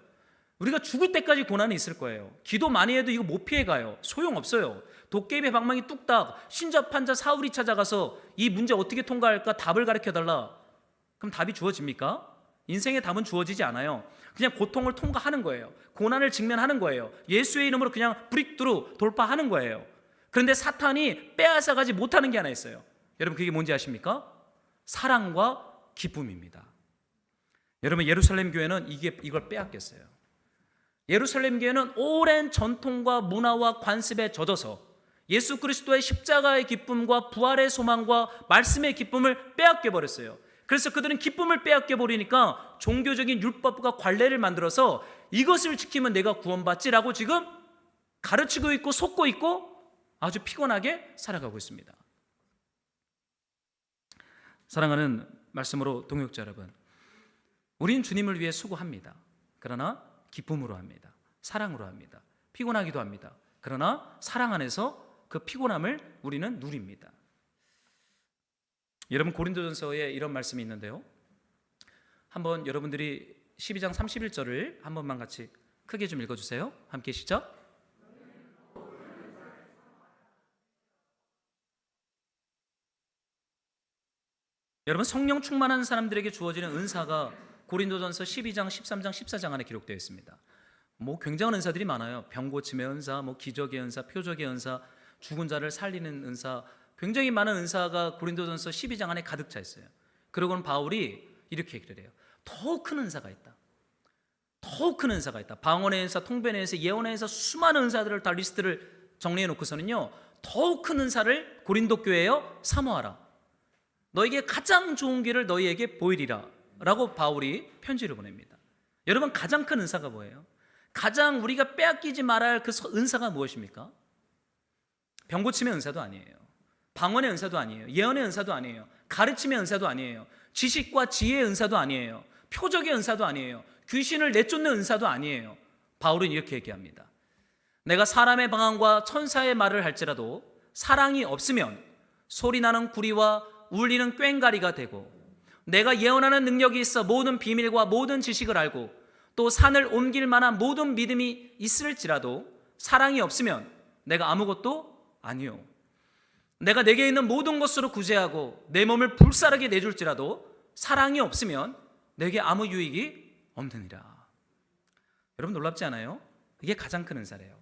우리가 죽을 때까지 고난이 있을 거예요. 기도 많이 해도 이거 못 피해가요. 소용없어요. 도깨비 방망이 뚝딱 신자 판자 사울이 찾아가서 이 문제 어떻게 통과할까 답을 가르쳐달라. 그럼 답이 주어집니까? 인생의 답은 주어지지 않아요. 그냥 고통을 통과하는 거예요. 고난을 직면하는 거예요. 예수의 이름으로 그냥 브릭트루 돌파하는 거예요. 그런데 사탄이 빼앗아가지 못하는 게 하나 있어요. 여러분 그게 뭔지 아십니까? 사랑과 기쁨입니다. 여러분 예루살렘 교회는 이걸 빼앗겼어요. 예루살렘 교회는 오랜 전통과 문화와 관습에 젖어서 예수 그리스도의 십자가의 기쁨과 부활의 소망과 말씀의 기쁨을 빼앗겨 버렸어요. 그래서 그들은 기쁨을 빼앗겨 버리니까 종교적인 율법과 관례를 만들어서 이것을 지키면 내가 구원받지라고 지금 가르치고 있고 속고 있고 아주 피곤하게 살아가고 있습니다. 사랑하는 말씀으로 동역자 여러분, 우린 주님을 위해 수고합니다. 그러나 기쁨으로 합니다. 사랑으로 합니다. 피곤하기도 합니다. 그러나 사랑 안에서 그 피곤함을 우리는 누립니다. 여러분 고린도전서에 이런 말씀이 있는데요. 한번 여러분들이 12장 31절을 한 번만 같이 크게 좀 읽어주세요. 함께 시작. 여러분 성령 충만한 사람들에게 주어지는 은사가 고린도전서 12장, 13장, 14장 안에 기록되어 있습니다. 뭐 굉장한 은사들이 많아요. 병 고침의 은사, 뭐 기적의 은사, 표적의 은사, 죽은 자를 살리는 은사, 굉장히 많은 은사가 고린도전서 12장 안에 가득 차 있어요. 그러고는 바울이 이렇게 얘기를 해요. 더 큰 은사가 있다. 더 큰 은사가 있다. 방언의 은사, 통변의 은사, 예언의 은사, 수많은 은사들을 다 리스트를 정리해 놓고서는요, 더욱 큰 은사를 고린도 교회여 사모하라. 너에게 가장 좋은 길을 너희에게 보이리라 라고 바울이 편지를 보냅니다. 여러분, 가장 큰 은사가 뭐예요? 가장 우리가 빼앗기지 말아야 할 그 은사가 무엇입니까? 병 고침의 은사도 아니에요. 방언의 은사도 아니에요. 예언의 은사도 아니에요. 가르침의 은사도 아니에요. 지식과 지혜의 은사도 아니에요. 표적의 은사도 아니에요. 귀신을 내쫓는 은사도 아니에요. 바울은 이렇게 얘기합니다. 내가 사람의 방언과 천사의 말을 할지라도 사랑이 없으면 소리나는 구리와 울리는 꽹가리가 되고, 내가 예언하는 능력이 있어 모든 비밀과 모든 지식을 알고 또 산을 옮길 만한 모든 믿음이 있을지라도 사랑이 없으면 내가 아무것도 아니요. 내가 내게 있는 모든 것으로 구제하고 내 몸을 불사르게 내줄지라도 사랑이 없으면 내게 아무 유익이 없느니라. 여러분, 놀랍지 않아요? 이게 가장 큰 은사래요.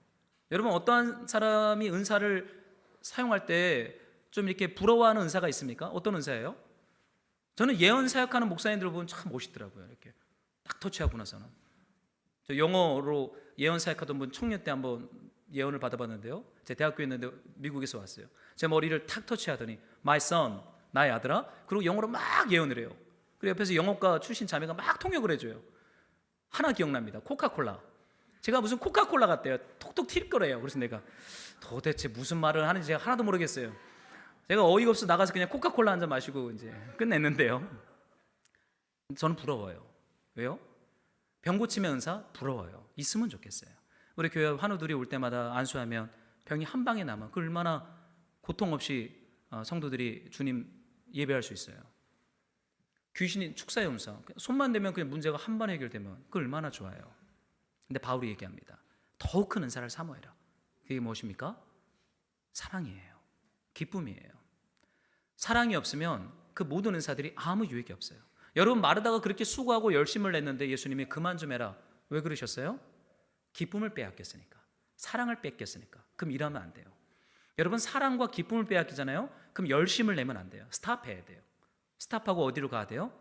여러분, 어떠한 사람이 은사를 사용할 때 좀 이렇게 부러워하는 은사가 있습니까? 어떤 은사예요? 저는 예언 사역하는 목사님들 보면 참 멋있더라고요. 이렇게 딱 터치하고 나서는. 저 영어로 예언 사역하던 분 청년 때 한번 예언을 받아봤는데요. 제 대학교에 있는데 미국에서 왔어요. 제 머리를 탁 터치하더니 My son, 나의 아들아. 그리고 영어로 막 예언을 해요. 그리고 옆에서 영어과 출신 자매가 막 통역을 해줘요. 하나 기억납니다. 코카콜라. 제가 무슨 코카콜라 같대요. 톡톡 튈 거래요. 그래서 내가 도대체 무슨 말을 하는지 제가 하나도 모르겠어요. 제가 어이가 없어 나가서 그냥 코카콜라 한 잔 마시고 이제 끝냈는데요. 저는 부러워요. 왜요? 병 고침의 은사 부러워요. 있으면 좋겠어요. 우리 교회 환우들이 올 때마다 안수하면 병이 한 방에 남아. 그 얼마나 고통 없이 성도들이 주님 예배할 수 있어요. 귀신이 축사의 은사, 손만 대면 그냥 문제가 한 번 해결되면 그 얼마나 좋아요. 근데 바울이 얘기합니다. 더욱 큰 은사를 사모해라. 그게 무엇입니까? 사랑이에요. 기쁨이에요. 사랑이 없으면 그 모든 은사들이 아무 유익이 없어요. 여러분, 마르다가 그렇게 수고하고 열심을 냈는데 예수님이 그만 좀 해라. 왜 그러셨어요? 기쁨을 빼앗겼으니까. 사랑을 뺏겼으니까. 그럼 일하면 안 돼요. 여러분, 사랑과 기쁨을 빼앗기잖아요. 그럼 열심을 내면 안 돼요. 스탑해야 돼요. 스탑하고 어디로 가야 돼요?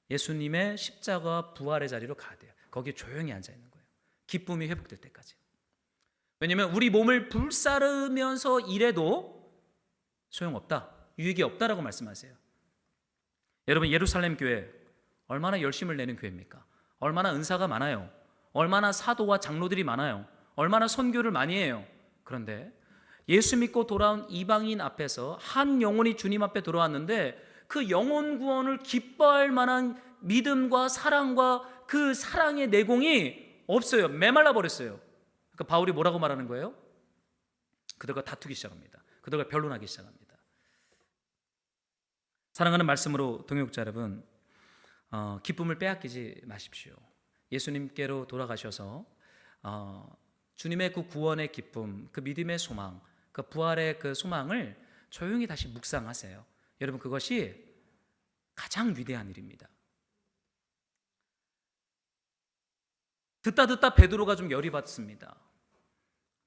예수님의 십자가 부활의 자리로 가야 돼요. 거기에 조용히 앉아 있는 거예요. 기쁨이 회복될 때까지. 왜냐하면 우리 몸을 불사르면서 일해도 소용없다, 유익이 없다라고 말씀하세요. 여러분, 예루살렘 교회 얼마나 열심을 내는 교회입니까? 얼마나 은사가 많아요. 얼마나 사도와 장로들이 많아요. 얼마나 선교를 많이 해요. 그런데 예수 믿고 돌아온 이방인 앞에서 한 영혼이 주님 앞에 돌아왔는데 그 영혼 구원을 기뻐할 만한 믿음과 사랑과 그 사랑의 내공이 없어요. 메말라 버렸어요. 그러니까 바울이 뭐라고 말하는 거예요? 그들과 다투기 시작합니다. 그들과 변론하기 시작합니다. 사랑하는 말씀으로 동역자 여러분, 기쁨을 빼앗기지 마십시오. 예수님께로 돌아가셔서 주님의 그 구원의 기쁨, 그 믿음의 소망, 그 부활의 그 소망을 조용히 다시 묵상하세요. 여러분, 그것이 가장 위대한 일입니다. 듣다 베드로가 좀 열이 받습니다.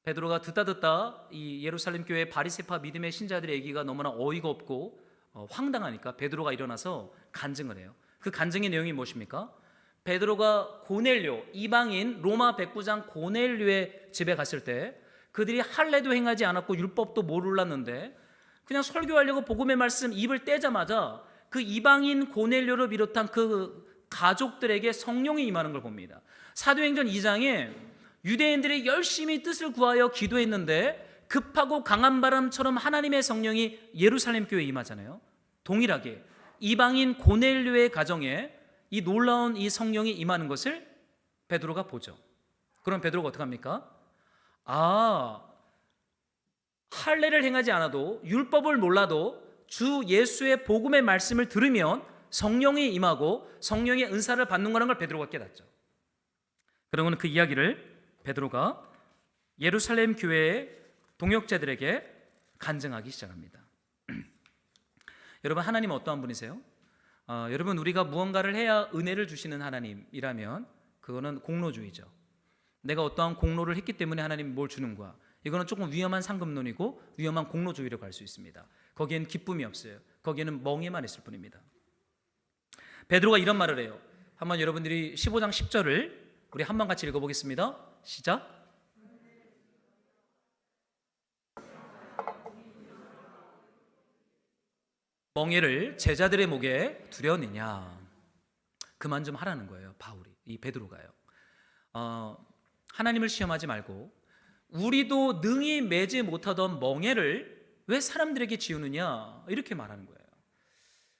베드로가 듣다 이 예루살렘 교회 바리새파 믿음의 신자들의 얘기가 너무나 어이가 없고 황당하니까 베드로가 일어나서 간증을 해요. 그 간증의 내용이 무엇입니까? 베드로가 고넬료, 이방인 로마 백부장 고넬료의 집에 갔을 때 그들이 할례도 행하지 않았고 율법도 몰랐는데 그냥 설교하려고 복음의 말씀 입을 떼자마자 그 이방인 고넬료를 비롯한 그 가족들에게 성령이 임하는 걸 봅니다. 사도행전 2장에 유대인들이 열심히 뜻을 구하여 기도했는데 급하고 강한 바람처럼 하나님의 성령이 예루살렘 교회에 임하잖아요. 동일하게 이방인 고넬료의 가정에 이 놀라운 이 성령이 임하는 것을 베드로가 보죠. 그럼 베드로가 어떻게 합니까? 할례를 행하지 않아도 율법을 몰라도 주 예수의 복음의 말씀을 들으면 성령이 임하고 성령의 은사를 받는 거라는 걸 베드로가 깨닫죠. 그러고는 그 이야기를 베드로가 예루살렘 교회의 동역자들에게 간증하기 시작합니다. 여러분, 하나님은 어떠한 분이세요? 여러분, 우리가 무언가를 해야 은혜를 주시는 하나님이라면 그거는 공로주의죠. 내가 어떠한 공로를 했기 때문에 하나님이 뭘 주는 거야. 이거는 조금 위험한 상급론이고 위험한 공로주의로 갈 수 있습니다. 거기엔 기쁨이 없어요. 거기에는 멍에만 있을 뿐입니다. 베드로가 이런 말을 해요. 한번 여러분들이 15장 10절을 우리 한번 같이 읽어보겠습니다. 시작. 멍에를 제자들의 목에 두려느냐. 그만 좀 하라는 거예요. 바울이, 이 베드로가요. 하나님을 시험하지 말고 우리도 능히 매지 못하던 멍에를 왜 사람들에게 지우느냐, 이렇게 말하는 거예요.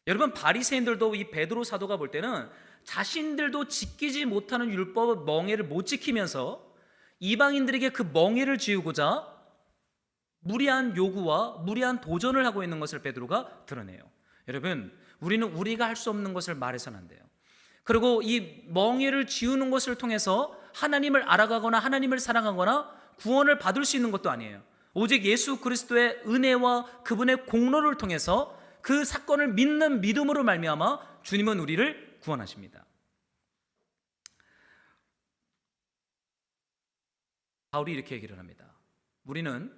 여러분, 바리새인들도 이 베드로 사도가 볼 때는 자신들도 지키지 못하는 율법 멍에를 못 지키면서 이방인들에게 그 멍에를 지우고자 무리한 요구와 무리한 도전을 하고 있는 것을 베드로가 드러내요. 여러분, 우리는 우리가 할 수 없는 것을 말해서는 안 돼요. 그리고 이 멍에를 지우는 것을 통해서 하나님을 알아가거나 하나님을 사랑하거나 구원을 받을 수 있는 것도 아니에요. 오직 예수 그리스도의 은혜와 그분의 공로를 통해서 그 사건을 믿는 믿음으로 말미암아 주님은 우리를 구원하십니다. 바울이 이렇게 얘기를 합니다. 우리는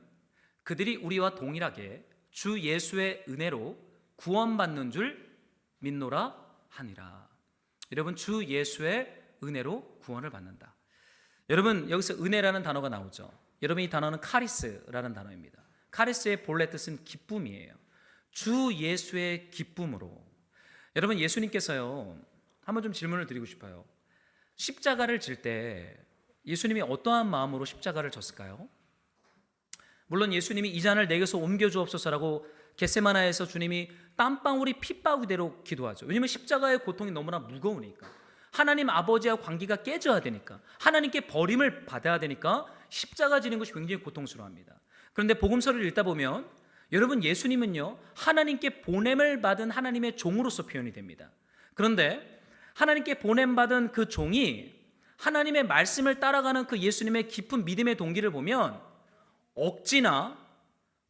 그들이 우리와 동일하게 주 예수의 은혜로 구원받는 줄 믿노라 하니라. 여러분, 주 예수의 은혜로 구원을 받는다. 여러분, 여기서 은혜라는 단어가 나오죠. 여러분, 이 단어는 카리스라는 단어입니다. 카리스의 본래 뜻은 기쁨이에요. 주 예수의 기쁨으로. 여러분, 예수님께서요, 한번 좀 질문을 드리고 싶어요. 십자가를 질 때 예수님이 어떠한 마음으로 십자가를 졌을까요? 물론 예수님이 이 잔을 내게서 옮겨 주옵소서라고 겟세마나에서 주님이 땀방울이 핏방울대로 기도하죠. 왜냐하면 십자가의 고통이 너무나 무거우니까, 하나님 아버지와 관계가 깨져야 되니까, 하나님께 버림을 받아야 되니까 십자가 지는 것이 굉장히 고통스러워합니다. 그런데 복음서를 읽다 보면 여러분, 예수님은요, 하나님께 보냄을 받은 하나님의 종으로서 표현이 됩니다. 그런데 하나님께 보냄받은 그 종이 하나님의 말씀을 따라가는 그 예수님의 깊은 믿음의 동기를 보면 억지나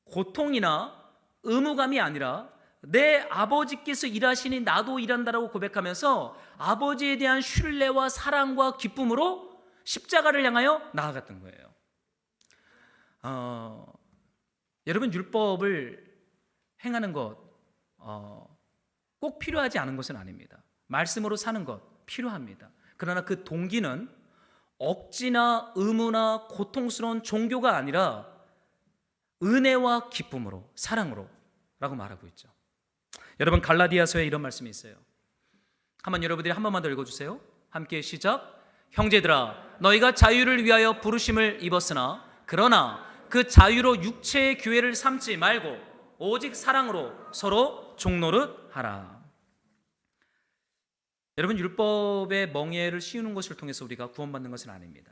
고통이나 의무감이 아니라 내 아버지께서 일하시니 나도 일한다라고 고백하면서 아버지에 대한 신뢰와 사랑과 기쁨으로 십자가를 향하여 나아갔던 거예요. 여러분, 율법을 행하는 것 꼭 필요하지 않은 것은 아닙니다. 말씀으로 사는 것 필요합니다. 그러나 그 동기는 억지나 의무나 고통스러운 종교가 아니라 은혜와 기쁨으로, 사랑으로 라고 말하고 있죠. 여러분, 갈라디아서에 이런 말씀이 있어요. 한번 여러분들이 한 번만 더 읽어주세요. 함께 시작. 형제들아, 너희가 자유를 위하여 부르심을 입었으나 그러나 그 자유로 육체의 기회를 삼지 말고 오직 사랑으로 서로 종노릇 하라. 여러분, 율법의 멍에를 씌우는 것을 통해서 우리가 구원받는 것은 아닙니다.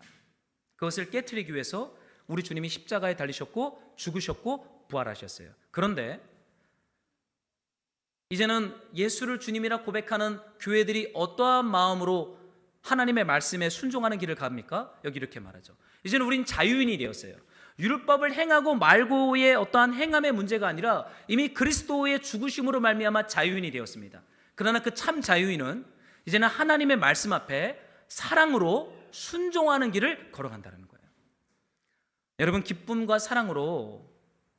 그것을 깨트리기 위해서 우리 주님이 십자가에 달리셨고 죽으셨고 부활하셨어요. 그런데 이제는 예수를 주님이라 고백하는 교회들이 어떠한 마음으로 하나님의 말씀에 순종하는 길을 갑니까? 여기 이렇게 말하죠. 이제는 우린 자유인이 되었어요. 율법을 행하고 말고의 어떠한 행함의 문제가 아니라 이미 그리스도의 죽으심으로 말미암아 자유인이 되었습니다. 그러나 그 참 자유인은 이제는 하나님의 말씀 앞에 사랑으로 순종하는 길을 걸어간다는 거예요. 여러분, 기쁨과 사랑으로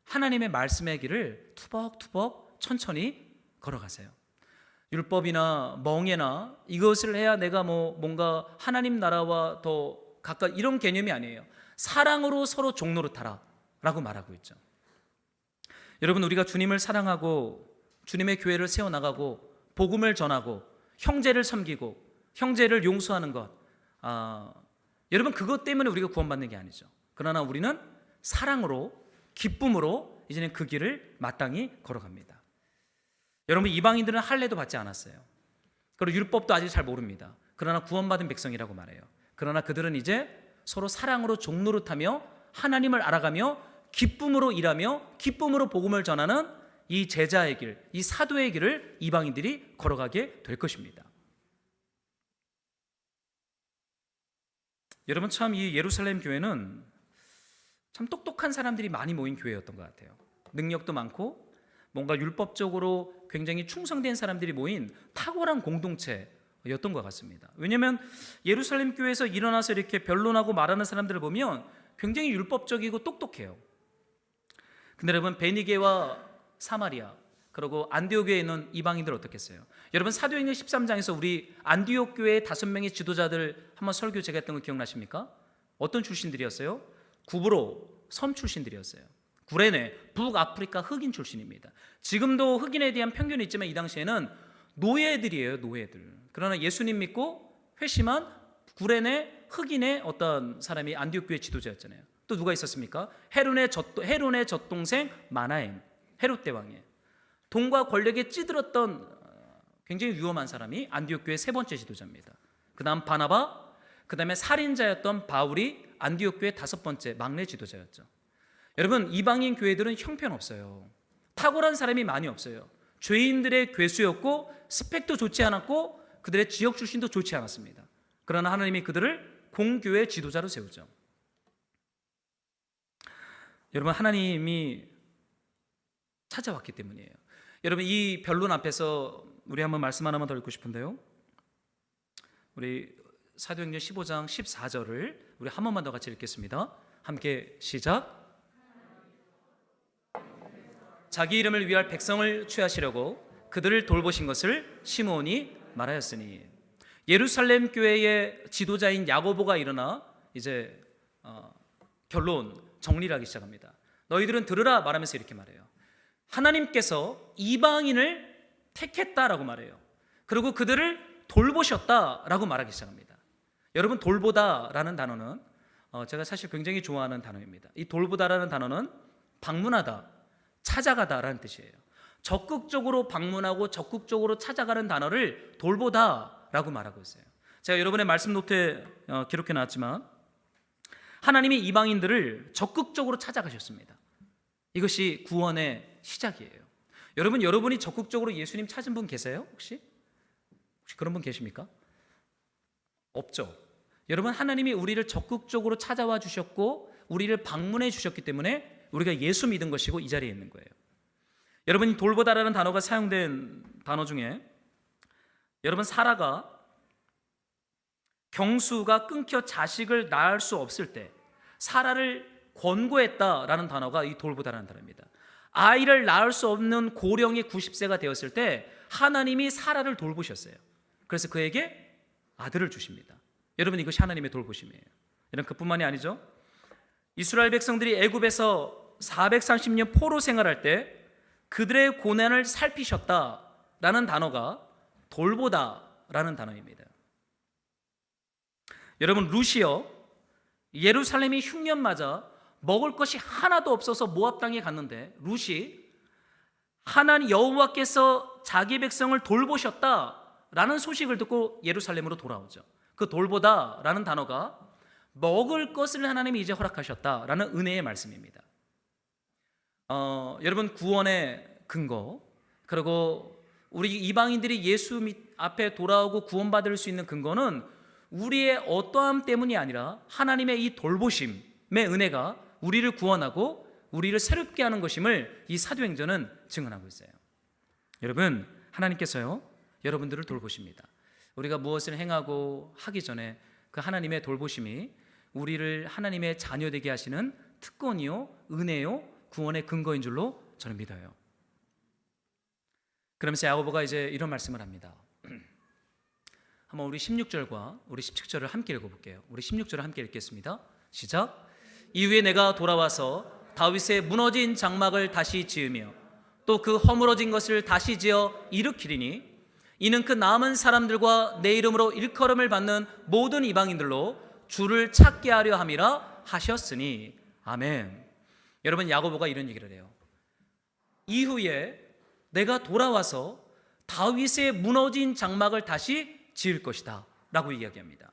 하나님의 말씀의 길을 투벅투벅 천천히 걸어가세요. 율법이나 멍에나 이것을 해야 내가 뭔가 하나님 나라와 더 가까이, 이런 개념이 아니에요. 사랑으로 서로 종노릇하라 라고 말하고 있죠. 여러분, 우리가 주님을 사랑하고 주님의 교회를 세워나가고 복음을 전하고 형제를 섬기고 형제를 용서하는 것, 여러분, 그것 때문에 우리가 구원받는 게 아니죠. 그러나 우리는 사랑으로, 기쁨으로 이제는 그 길을 마땅히 걸어갑니다. 여러분, 이방인들은 할례도 받지 않았어요. 그리고 율법도 아직 잘 모릅니다. 그러나 구원받은 백성이라고 말해요. 그러나 그들은 이제 서로 사랑으로 종노릇하며 하나님을 알아가며 기쁨으로 일하며 기쁨으로 복음을 전하는 이 제자의 길, 이 사도의 길을 이방인들이 걸어가게 될 것입니다. 여러분, 참 이 예루살렘 교회는 참 똑똑한 사람들이 많이 모인 교회였던 것 같아요. 능력도 많고 뭔가 율법적으로 굉장히 충성된 사람들이 모인 탁월한 공동체였던 것 같습니다. 왜냐하면 예루살렘 교회에서 일어나서 이렇게 변론하고 말하는 사람들을 보면 굉장히 율법적이고 똑똑해요. 근데 여러분, 베니게와 사마리아 그리고 안디옥 교회에 있는 이방인들 어떻겠어요? 여러분, 사도행전 13장에서 우리 안디옥 교회의 5명의 지도자들 한번 설교 제가 했던 거 기억나십니까? 어떤 출신들이었어요? 구브로 섬 출신들이었어요. 구레네, 북아프리카 흑인 출신입니다. 지금도 흑인에 대한 편견이 있지만 이 당시에는 노예들이에요, 노예들. 그러나 예수님 믿고 회심한 구레네 흑인의 어떤 사람이 안디옥 교회 지도자였잖아요. 또 누가 있었습니까? 헤론의 젖동생 마나행, 헤롯 대왕이에요. 돈과 권력에 찌들었던 굉장히 위험한 사람이 안디옥 교회 세 번째 지도자입니다. 그 다음 바나바, 그 다음에 살인자였던 바울이 안디옥 교회 다섯 번째 막내 지도자였죠. 여러분, 이방인 교회들은 형편없어요. 탁월한 사람이 많이 없어요. 죄인들의 괴수였고 스펙도 좋지 않았고 그들의 지역 출신도 좋지 않았습니다. 그러나 하나님이 그들을 공교회 지도자로 세우죠. 여러분, 하나님이 찾아왔기 때문이에요. 여러분, 이 변론 앞에서 우리 한번 말씀 하나만 더 읽고 싶은데요. 우리 사도행전 15장 14절을 우리 한 번만 더 같이 읽겠습니다. 함께 시작. 자기 이름을 위할 백성을 취하시려고 그들을 돌보신 것을 시므온이 말하였으니, 예루살렘 교회의 지도자인 야고보가 일어나 이제 결론 정리를 하기 시작합니다. 너희들은 들으라 말하면서 이렇게 말해요. 하나님께서 이방인을 택했다라고 말해요. 그리고 그들을 돌보셨다라고 말하기 시작합니다. 여러분, 돌보다라는 단어는 제가 사실 굉장히 좋아하는 단어입니다. 이 돌보다라는 단어는 방문하다, 찾아가다라는 뜻이에요. 적극적으로 방문하고 적극적으로 찾아가는 단어를 돌보다라고 말하고 있어요. 제가 여러분의 말씀 노트에 기록해 놨지만 하나님이 이방인들을 적극적으로 찾아가셨습니다. 이것이 구원의 시작이에요. 여러분, 여러분이 적극적으로 예수님 찾은 분 계세요? 혹시 그런 분 계십니까? 없죠. 여러분, 하나님이 우리를 적극적으로 찾아와 주셨고 우리를 방문해 주셨기 때문에 우리가 예수 믿은 것이고 이 자리에 있는 거예요. 여러분, 돌보다라는 단어가 사용된 단어 중에 여러분, 사라가 경수가 끊겨 자식을 낳을 수 없을 때 사라를 권고했다라는 단어가 이 돌보다라는 단어입니다. 아이를 낳을 수 없는 고령이 90세가 되었을 때 하나님이 사라를 돌보셨어요. 그래서 그에게 아들을 주십니다. 여러분, 이것이 하나님의 돌보심이에요. 여러분, 그뿐만이 아니죠. 이스라엘 백성들이 애굽에서 430년 포로 생활할 때 그들의 고난을 살피셨다라는 단어가 돌보다라는 단어입니다. 여러분, 루시어 예루살렘이 흉년 맞아 먹을 것이 하나도 없어서 모압 땅에 갔는데 루시 하나님 여호와께서 자기 백성을 돌보셨다라는 소식을 듣고 예루살렘으로 돌아오죠. 그 돌보다라는 단어가 먹을 것을 하나님이 이제 허락하셨다라는 은혜의 말씀입니다. 여러분, 구원의 근거, 그리고 우리 이방인들이 예수 앞에 돌아오고 구원받을 수 있는 근거는 우리의 어떠함 때문이 아니라 하나님의 이 돌보심의 은혜가 우리를 구원하고 우리를 새롭게 하는 것임을 이 사도행전은 증언하고 있어요. 여러분, 하나님께서요 여러분들을 돌보십니다. 우리가 무엇을 행하고 하기 전에 그 하나님의 돌보심이 우리를 하나님의 자녀 되게 하시는 특권이요, 은혜요, 구원의 근거인 줄로 저는 믿어요. 그러면서 야고보가 이제 이런 말씀을 합니다. 한번 우리 16절과 우리 17절을 함께 읽어볼게요. 우리 16절을 함께 읽겠습니다. 시작. 이후에 내가 돌아와서 다윗의 무너진 장막을 다시 지으며 또 그 허물어진 것을 다시 지어 일으키리니 이는 그 남은 사람들과 내 이름으로 일컬음을 받는 모든 이방인들로 주를 찾게 하려 함이라 하셨으니 아멘. 여러분, 야고보가 이런 얘기를 해요. 이후에 내가 돌아와서 다윗의 무너진 장막을 다시 지을 것이다 라고 이야기합니다.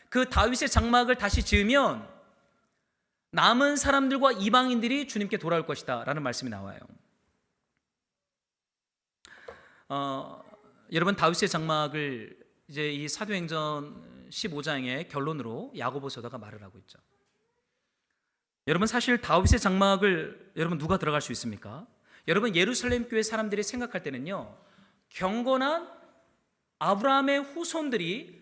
그 다윗의 장막을 다시 지으면 남은 사람들과 이방인들이 주님께 돌아올 것이다 라는 말씀이 나와요. 여러분, 다윗의 장막을 이제 이 사도행전 15장의 결론으로 야고보서다가 말을 하고 있죠. 여러분, 사실 다윗의 장막을 여러분 누가 들어갈 수 있습니까? 여러분, 예루살렘 교회 사람들이 생각할 때는요, 경건한 아브라함의 후손들이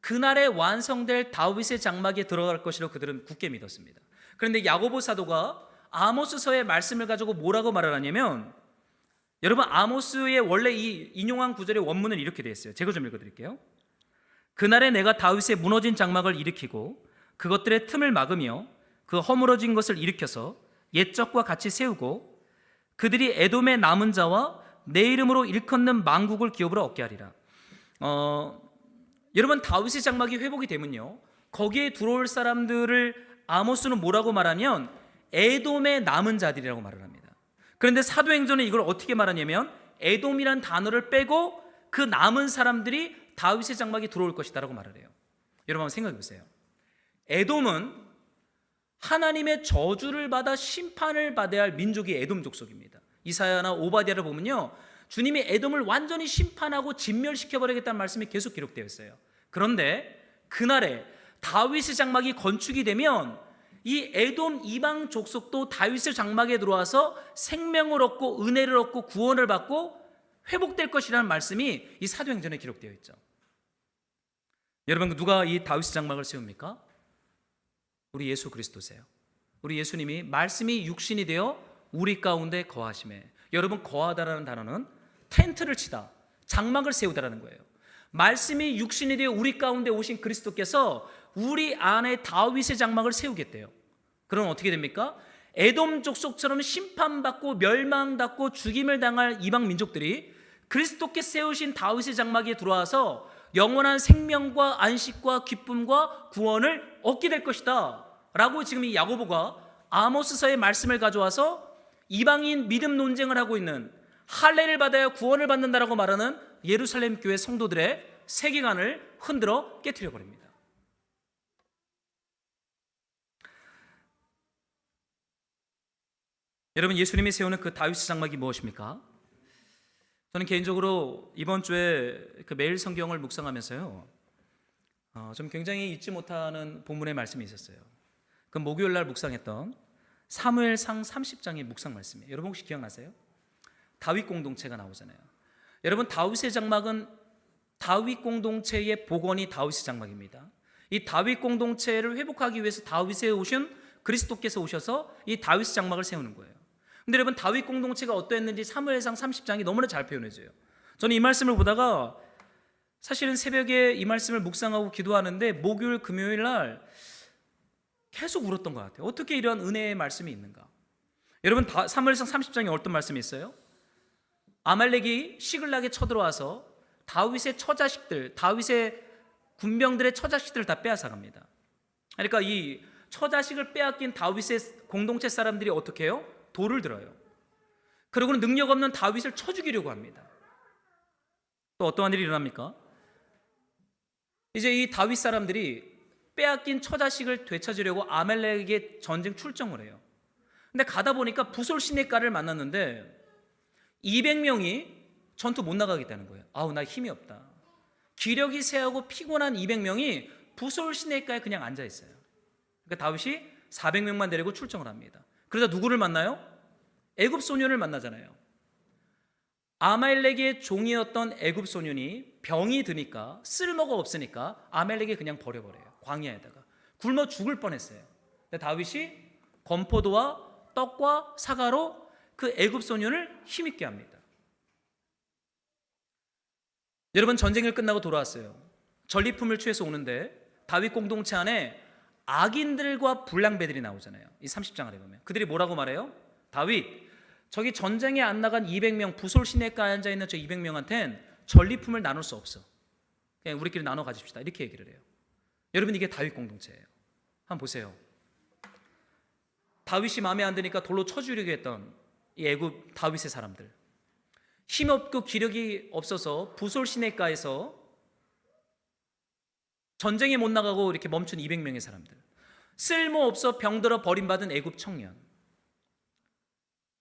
그날에 완성될 다윗의 장막에 들어갈 것이라고 그들은 굳게 믿었습니다. 그런데 야고보 사도가 아모스서의 말씀을 가지고 뭐라고 말을 하냐면, 여러분, 아모스의 원래 이 인용한 구절의 원문은 이렇게 되어 있어요. 제가 좀 읽어드릴게요. 그날에 내가 다윗의 무너진 장막을 일으키고 그것들의 틈을 막으며 그 허물어진 것을 일으켜서 옛적과 같이 세우고 그들이 에돔의 남은 자와 내 이름으로 일컫는 만국을 기업으로 얻게 하리라. 여러분, 다윗의 장막이 회복이 되면요, 거기에 들어올 사람들을 아모스는 뭐라고 말하면 에돔의 남은 자들이라고 말을 합니다. 그런데 사도행전은 이걸 어떻게 말하냐면 에돔이란 단어를 빼고 그 남은 사람들이 다윗의 장막에 들어올 것이다 라고 말을 해요. 여러분 한번 생각해 보세요. 에돔은 하나님의 저주를 받아 심판을 받아야 할 민족이 에돔 족속입니다. 이사야나 오바댜를 보면요, 주님이 에돔을 완전히 심판하고 진멸시켜버리겠다는 말씀이 계속 기록되어 있어요. 그런데 그날에 다윗의 장막이 건축이 되면 이 에돔 이방 족속도 다윗의 장막에 들어와서 생명을 얻고 은혜를 얻고 구원을 받고 회복될 것이라는 말씀이 이 사도행전에 기록되어 있죠. 여러분, 누가 이 다윗의 장막을 세웁니까? 우리 예수 그리스도세요. 우리 예수님이 말씀이 육신이 되어 우리 가운데 거하심에, 여러분, 거하다라는 단어는 텐트를 치다, 장막을 세우다라는 거예요. 말씀이 육신이 되어 우리 가운데 오신 그리스도께서 우리 안에 다윗의 장막을 세우겠대요. 그럼 어떻게 됩니까? 에돔 족속처럼 심판받고 멸망받고 죽임을 당할 이방 민족들이 그리스도께 세우신 다윗의 장막에 들어와서 영원한 생명과 안식과 기쁨과 구원을 얻게 될 것이다 라고 지금 이 야고보가 아모스서의 말씀을 가져와서 이방인 믿음 논쟁을 하고 있는, 할례를 받아야 구원을 받는다라고 말하는 예루살렘 교회 성도들의 세계관을 흔들어 깨트려 버립니다. 여러분, 예수님이 세우는 그 다윗의 장막이 무엇입니까? 저는 개인적으로 이번 주에 그 매일 성경을 묵상하면서요, 좀 굉장히 잊지 못하는 본문의 말씀이 있었어요. 그 목요일 날 묵상했던 사무엘상 30장의 묵상 말씀이에요. 여러분 혹시 기억나세요? 다윗 공동체가 나오잖아요. 여러분, 다윗의 장막은 다윗 공동체의 복원이 다윗의 장막입니다. 이 다윗 공동체를 회복하기 위해서 다윗에 오신 그리스도께서 오셔서 이 다윗의 장막을 세우는 거예요. 근데 여러분, 다윗 공동체가 어떠했는지 사무엘상 30장이 너무나 잘 표현해줘요. 저는 이 말씀을 보다가 사실은 새벽에 이 말씀을 묵상하고 기도하는데 목요일 금요일 날 계속 울었던 것 같아요. 어떻게 이런 은혜의 말씀이 있는가? 여러분, 사무엘상 30장에 어떤 말씀이 있어요? 아말렉이 시글락에 쳐들어와서 다윗의 처자식들, 다윗의 군병들의 처자식들을 다 빼앗아갑니다. 그러니까 이 처자식을 빼앗긴 다윗의 공동체 사람들이 어떻게 해요? 돌을 들어요. 그리고는 능력 없는 다윗을 쳐 죽이려고 합니다. 또 어떠한 일이 일어납니까? 이제 이 다윗 사람들이 빼앗긴 처자식을 되찾으려고 아말렉에게 전쟁 출정을 해요. 근데 가다 보니까 부솔 시내가를 만났는데 200명이 전투 못 나가겠다는 거예요. 아우, 나 힘이 없다. 기력이 쇠하고 피곤한 200명이 부솔 시내가에 그냥 앉아 있어요. 그러니까 다윗이 400명만 데리고 출정을 합니다. 그러다 누구를 만나요? 애굽 소년을 만나잖아요. 아말렉의 종이었던 애굽 소년이 병이 드니까, 쓸모가 없으니까 아말렉이 그냥 버려버려요. 광야에다가 굶어 죽을 뻔했어요. 근데 다윗이 건포도와 떡과 사과로 그 애굽 소년을 힘있게 합니다. 여러분, 전쟁이 끝나고 돌아왔어요. 전리품을 취해서 오는데 다윗 공동체 안에 악인들과 불량배들이 나오잖아요. 이 30장 아래 보면 그들이 뭐라고 말해요? 다윗, 저기 전쟁에 안 나간 200명, 부솔 시내가에 앉아있는 저 200명한테는 전리품을 나눌 수 없어. 그냥 우리끼리 나눠 가집시다. 이렇게 얘기를 해요. 여러분, 이게 다윗 공동체예요. 한번 보세요. 다윗이 마음에 안 드니까 돌로 쳐 죽이려고 했던 이 애굽 다윗의 사람들, 힘없고 기력이 없어서 부솔 시내가에서 전쟁에 못 나가고 이렇게 멈춘 200명의 사람들, 쓸모없어 병들어 버림받은 애굽 청년,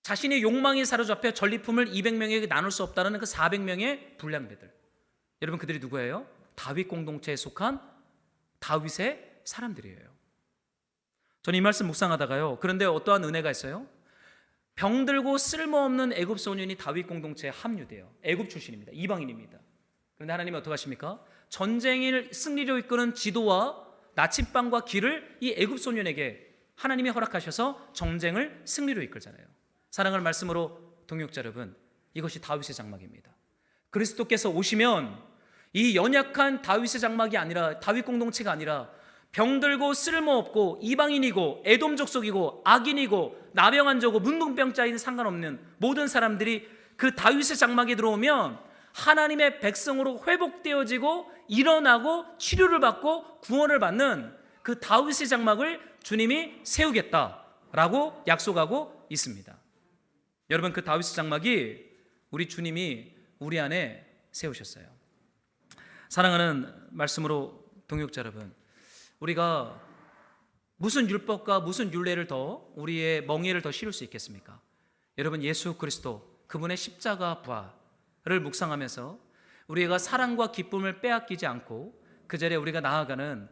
자신의 욕망에 사로잡혀 전리품을 200명에게 나눌 수 없다는 그 400명의 불량배들, 여러분, 그들이 누구예요? 다윗 공동체에 속한 다윗의 사람들이에요. 저는 이 말씀 묵상하다가요, 그런데 어떠한 은혜가 있어요? 병들고 쓸모없는 애굽 소년이 다윗 공동체에 합류돼요. 애굽 출신입니다. 이방인입니다. 그런데 하나님이 어떻게 하십니까? 전쟁을 승리로 이끄는 지도와 나침반과 길을 이 애굽 소년에게 하나님이 허락하셔서 전쟁을 승리로 이끌잖아요. 사랑하는 말씀으로 동역자 여러분, 이것이 다윗의 장막입니다. 그리스도께서 오시면 이 연약한 다윗의 장막이 아니라, 다윗 공동체가 아니라 병들고 쓸모없고 이방인이고 에돔 족속이고 악인이고 나병한 자고 문둥병자인 상관없는 모든 사람들이 그 다윗의 장막에 들어오면 하나님의 백성으로 회복되어지고 일어나고 치료를 받고 구원을 받는 그 다윗의 장막을 주님이 세우겠다라고 약속하고 있습니다. 여러분, 그 다윗의 장막이 우리 주님이 우리 안에 세우셨어요. 사랑하는 말씀으로 동역자 여러분, 우리가 무슨 율법과 무슨 율례를 더 우리의 멍에를 더 씌울 수 있겠습니까? 여러분, 예수 그리스도 그분의 십자가 부활을 묵상하면서 우리가 사랑과 기쁨을 빼앗기지 않고 그 자리에 우리가 나아가는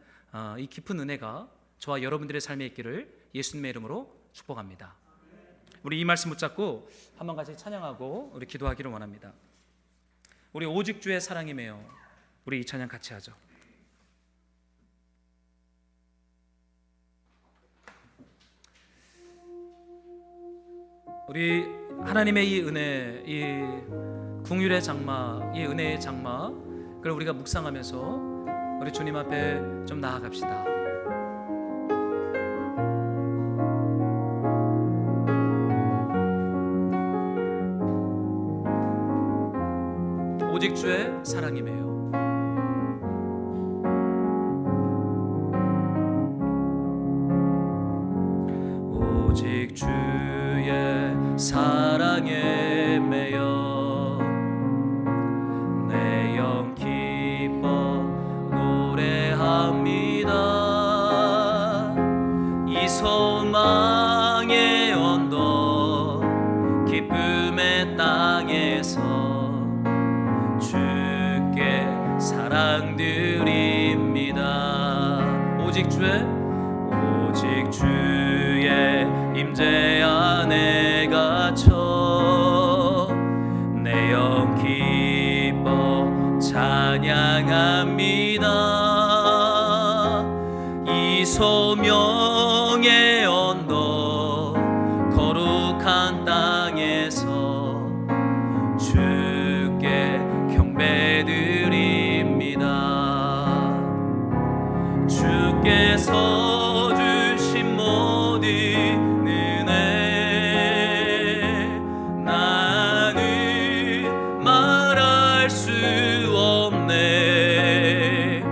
이 깊은 은혜가 저와 여러분들의 삶에 있기를 예수님의 이름으로 축복합니다. 우리 이 말씀 붙잡고 한번 같이 찬양하고 우리 기도하기를 원합니다. 우리 오직 주의 사랑이 매여 우리 이 찬양 같이 하죠. 우리 하나님의 이 은혜, 이 긍휼의 장막, 이 은혜의 장막, 그걸 우리가 묵상하면서 우리 주님 앞에 좀 나아갑시다. 오직 주의 사랑이 매여 오직 주의 사랑에 매여 내 영 기뻐 노래합니다. 이 소망의 언덕 기쁨의 땅에서 주께 사랑드립니다. 오직 주의 임재 안에 갇혀 내 영 기뻐 찬양합니다. 이 소명의 언덕 거룩한 땅에서 주께 경배드립니다. 주께서 주신 모든 은혜 나는 말할 수 없네.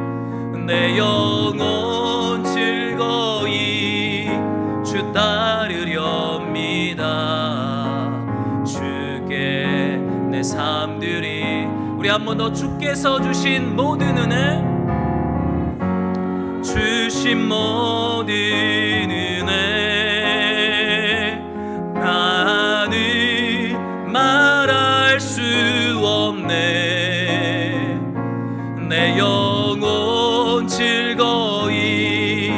내 영혼 즐거이 주 따르렵니다. 주께 내 삶들이 우리 한 번 더 주께서 주신 모든 은혜 주신 모든 은혜 나는 말할 수 없네. 내 영혼 즐거이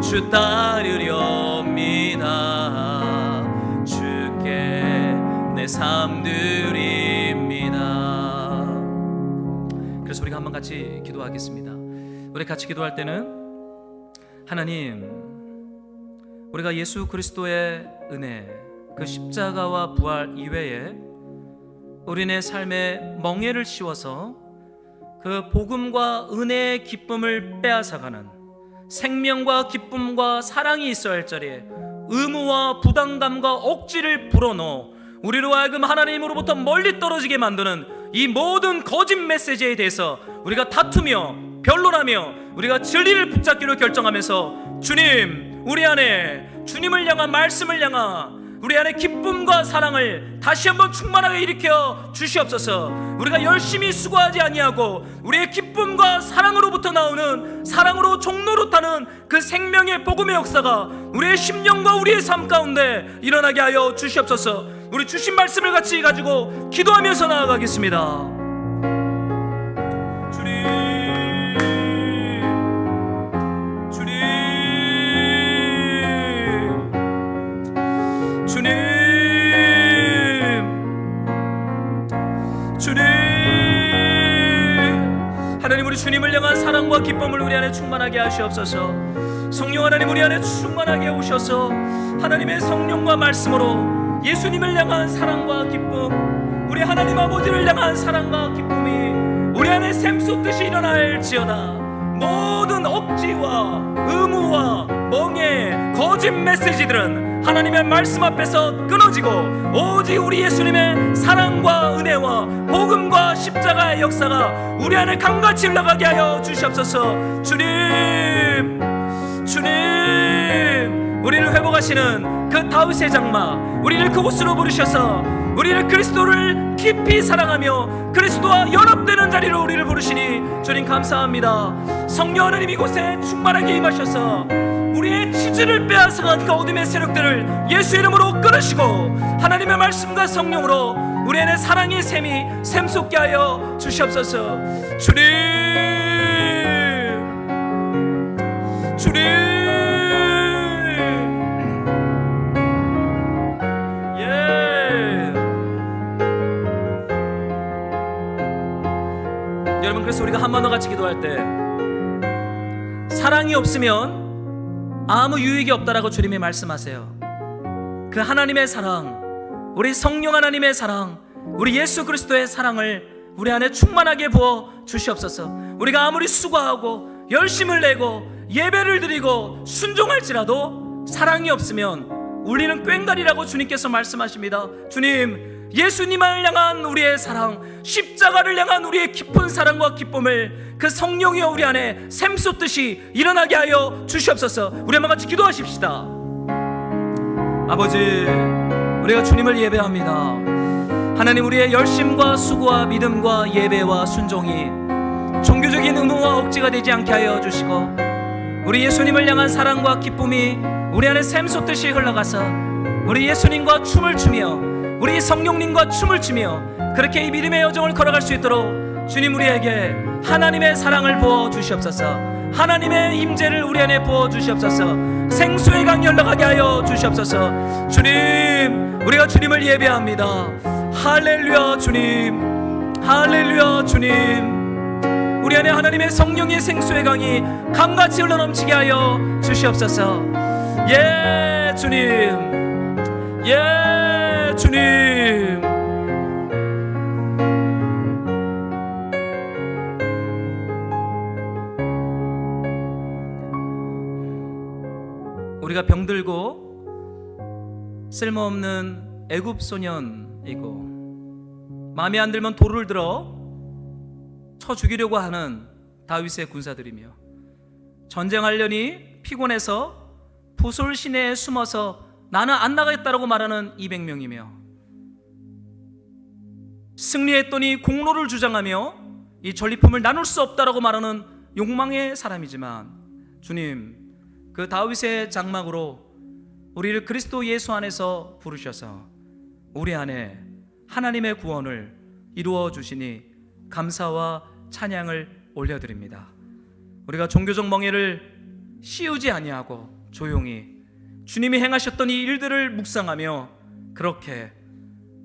주 따르렵니다. 주께 내 삶 드립니다. 그래서 우리가 한번 같이 기도하겠습니다. 우리 같이 기도할 때는 하나님, 우리가 예수 그리스도의 은혜, 그 십자가와 부활 이외에 우리네 삶에 멍에를 씌워서 그 복음과 은혜의 기쁨을 빼앗아가는 생명과 기쁨과 사랑이 있어야 할 자리에 의무와 부담감과 억지를 불어넣어 우리로 하여금 하나님으로부터 멀리 떨어지게 만드는 이 모든 거짓 메시지에 대해서 우리가 다투며 변론하며 우리가 진리를 붙잡기로 결정하면서 주님, 우리 안에 주님을 향한 말씀을 향한 우리 안에 기쁨과 사랑을 다시 한번 충만하게 일으켜 주시옵소서. 우리가 열심히 수고하지 아니하고 우리의 기쁨과 사랑으로부터 나오는 사랑으로 종로로 타는 그 생명의 복음의 역사가 우리의 심령과 우리의 삶 가운데 일어나게 하여 주시옵소서. 우리 주신 말씀을 같이 가지고 기도하면서 나아가겠습니다. 주님, 하나님, 우리 주님을 향한 사랑과 기쁨을 우리 안에 충만하게 하시옵소서. 성령 하나님, 우리 안에 충만하게 오셔서 하나님의 성령과 말씀으로 예수님을 향한 사랑과 기쁨, 우리 하나님 아버지를 향한 사랑과 기쁨이 우리 안에 샘솟듯이 일어날지어다. 모든 억지와 의무와 멍해 거짓 메시지들은 하나님의 말씀 앞에서 끊어지고 오직 우리 예수님의 사랑과 은혜와 복음과 십자가의 역사가 우리 안에 강같이 흘러가게 하여 주시옵소서. 주님, 주님, 우리를 회복하시는 그 다윗의 장막, 우리를 그곳으로 부르셔서 우리를 그리스도를 깊이 사랑하며 그리스도와 연합되는 자리로 우리를 부르시니 주님 감사합니다. 성령 하나님 이곳에 충만하게 임하셔서 우리의 치질을 빼앗아간 그 어둠의 세력들을 예수 이름으로 끊으시고 하나님의 말씀과 성령으로 우리 안에 사랑의 샘이 샘솟게 하여 주시옵소서. 주님, 주님, 여러분, 그래서 우리가 한 번 더 같이 기도할 때 사랑이 없으면 아무 유익이 없다라고 주님이 말씀하세요. 그 하나님의 사랑, 우리 성령 하나님의 사랑, 우리 예수 그리스도의 사랑을 우리 안에 충만하게 부어 주시옵소서. 우리가 아무리 수고하고 열심을 내고 예배를 드리고 순종할지라도 사랑이 없으면 우리는 꽹가리라고 주님께서 말씀하십니다. 주님, 예수님을 향한 우리의 사랑, 십자가를 향한 우리의 깊은 사랑과 기쁨을 그 성령이여 우리 안에 샘솟듯이 일어나게 하여 주시옵소서. 우리 한번 같이 기도하십시다. 아버지, 우리가 주님을 예배합니다. 하나님, 우리의 열심과 수고와 믿음과 예배와 순종이 종교적인 의무와 억지가 되지 않게 하여 주시고 우리 예수님을 향한 사랑과 기쁨이 우리 안에 샘솟듯이 흘러가서 우리 예수님과 춤을 추며 우리 성령님과 춤을 추며 그렇게 이 믿음의 여정을 걸어갈 수 있도록 주님 우리에게 하나님의 사랑을 부어 주시옵소서. 하나님의 임재를 우리 안에 부어 주시옵소서. 생수의 강이 흘러가게 하여 주시옵소서. 주님, 우리가 주님을 예배합니다. 할렐루야 주님, 할렐루야 주님. 우리 안에 하나님의 성령의 생수의 강이 강같이 흘러넘치게 하여 주시옵소서. 예 주님, 예 주님. 우리가 병들고 쓸모없는 애굽 소년이고 마음에 안 들면 돌을 들어 쳐 죽이려고 하는 다윗의 군사들이며 전쟁하려니 피곤해서 부솔 시내에 숨어서 나는 안 나가겠다라고 말하는 200명이며 승리했더니 공로를 주장하며 이 전리품을 나눌 수 없다라고 말하는 욕망의 사람이지만 주님, 그 다윗의 장막으로 우리를 그리스도 예수 안에서 부르셔서 우리 안에 하나님의 구원을 이루어 주시니 감사와 찬양을 올려드립니다. 우리가 종교적 멍에를 씌우지 아니하고 조용히 주님이 행하셨던 이 일들을 묵상하며 그렇게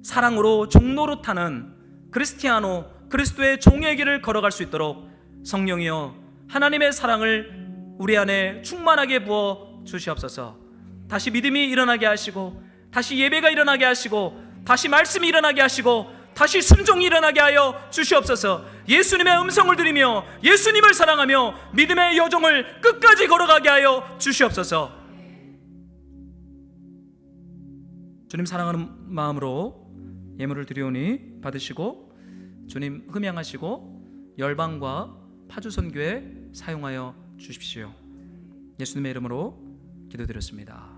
사랑으로 종로로 타는 크리스티아노, 그리스도의 종의 길을 걸어갈 수 있도록 성령이여 하나님의 사랑을 우리 안에 충만하게 부어 주시옵소서. 다시 믿음이 일어나게 하시고 다시 예배가 일어나게 하시고 다시 말씀이 일어나게 하시고 다시 순종이 일어나게 하여 주시옵소서. 예수님의 음성을 들으며 예수님을 사랑하며 믿음의 여정을 끝까지 걸어가게 하여 주시옵소서. 주님 사랑하는 마음으로 예물을 드리오니 받으시고 주님 흠양하시고 열방과 파주선교에 사용하여 주십시오. 예수님의 이름으로 기도드렸습니다.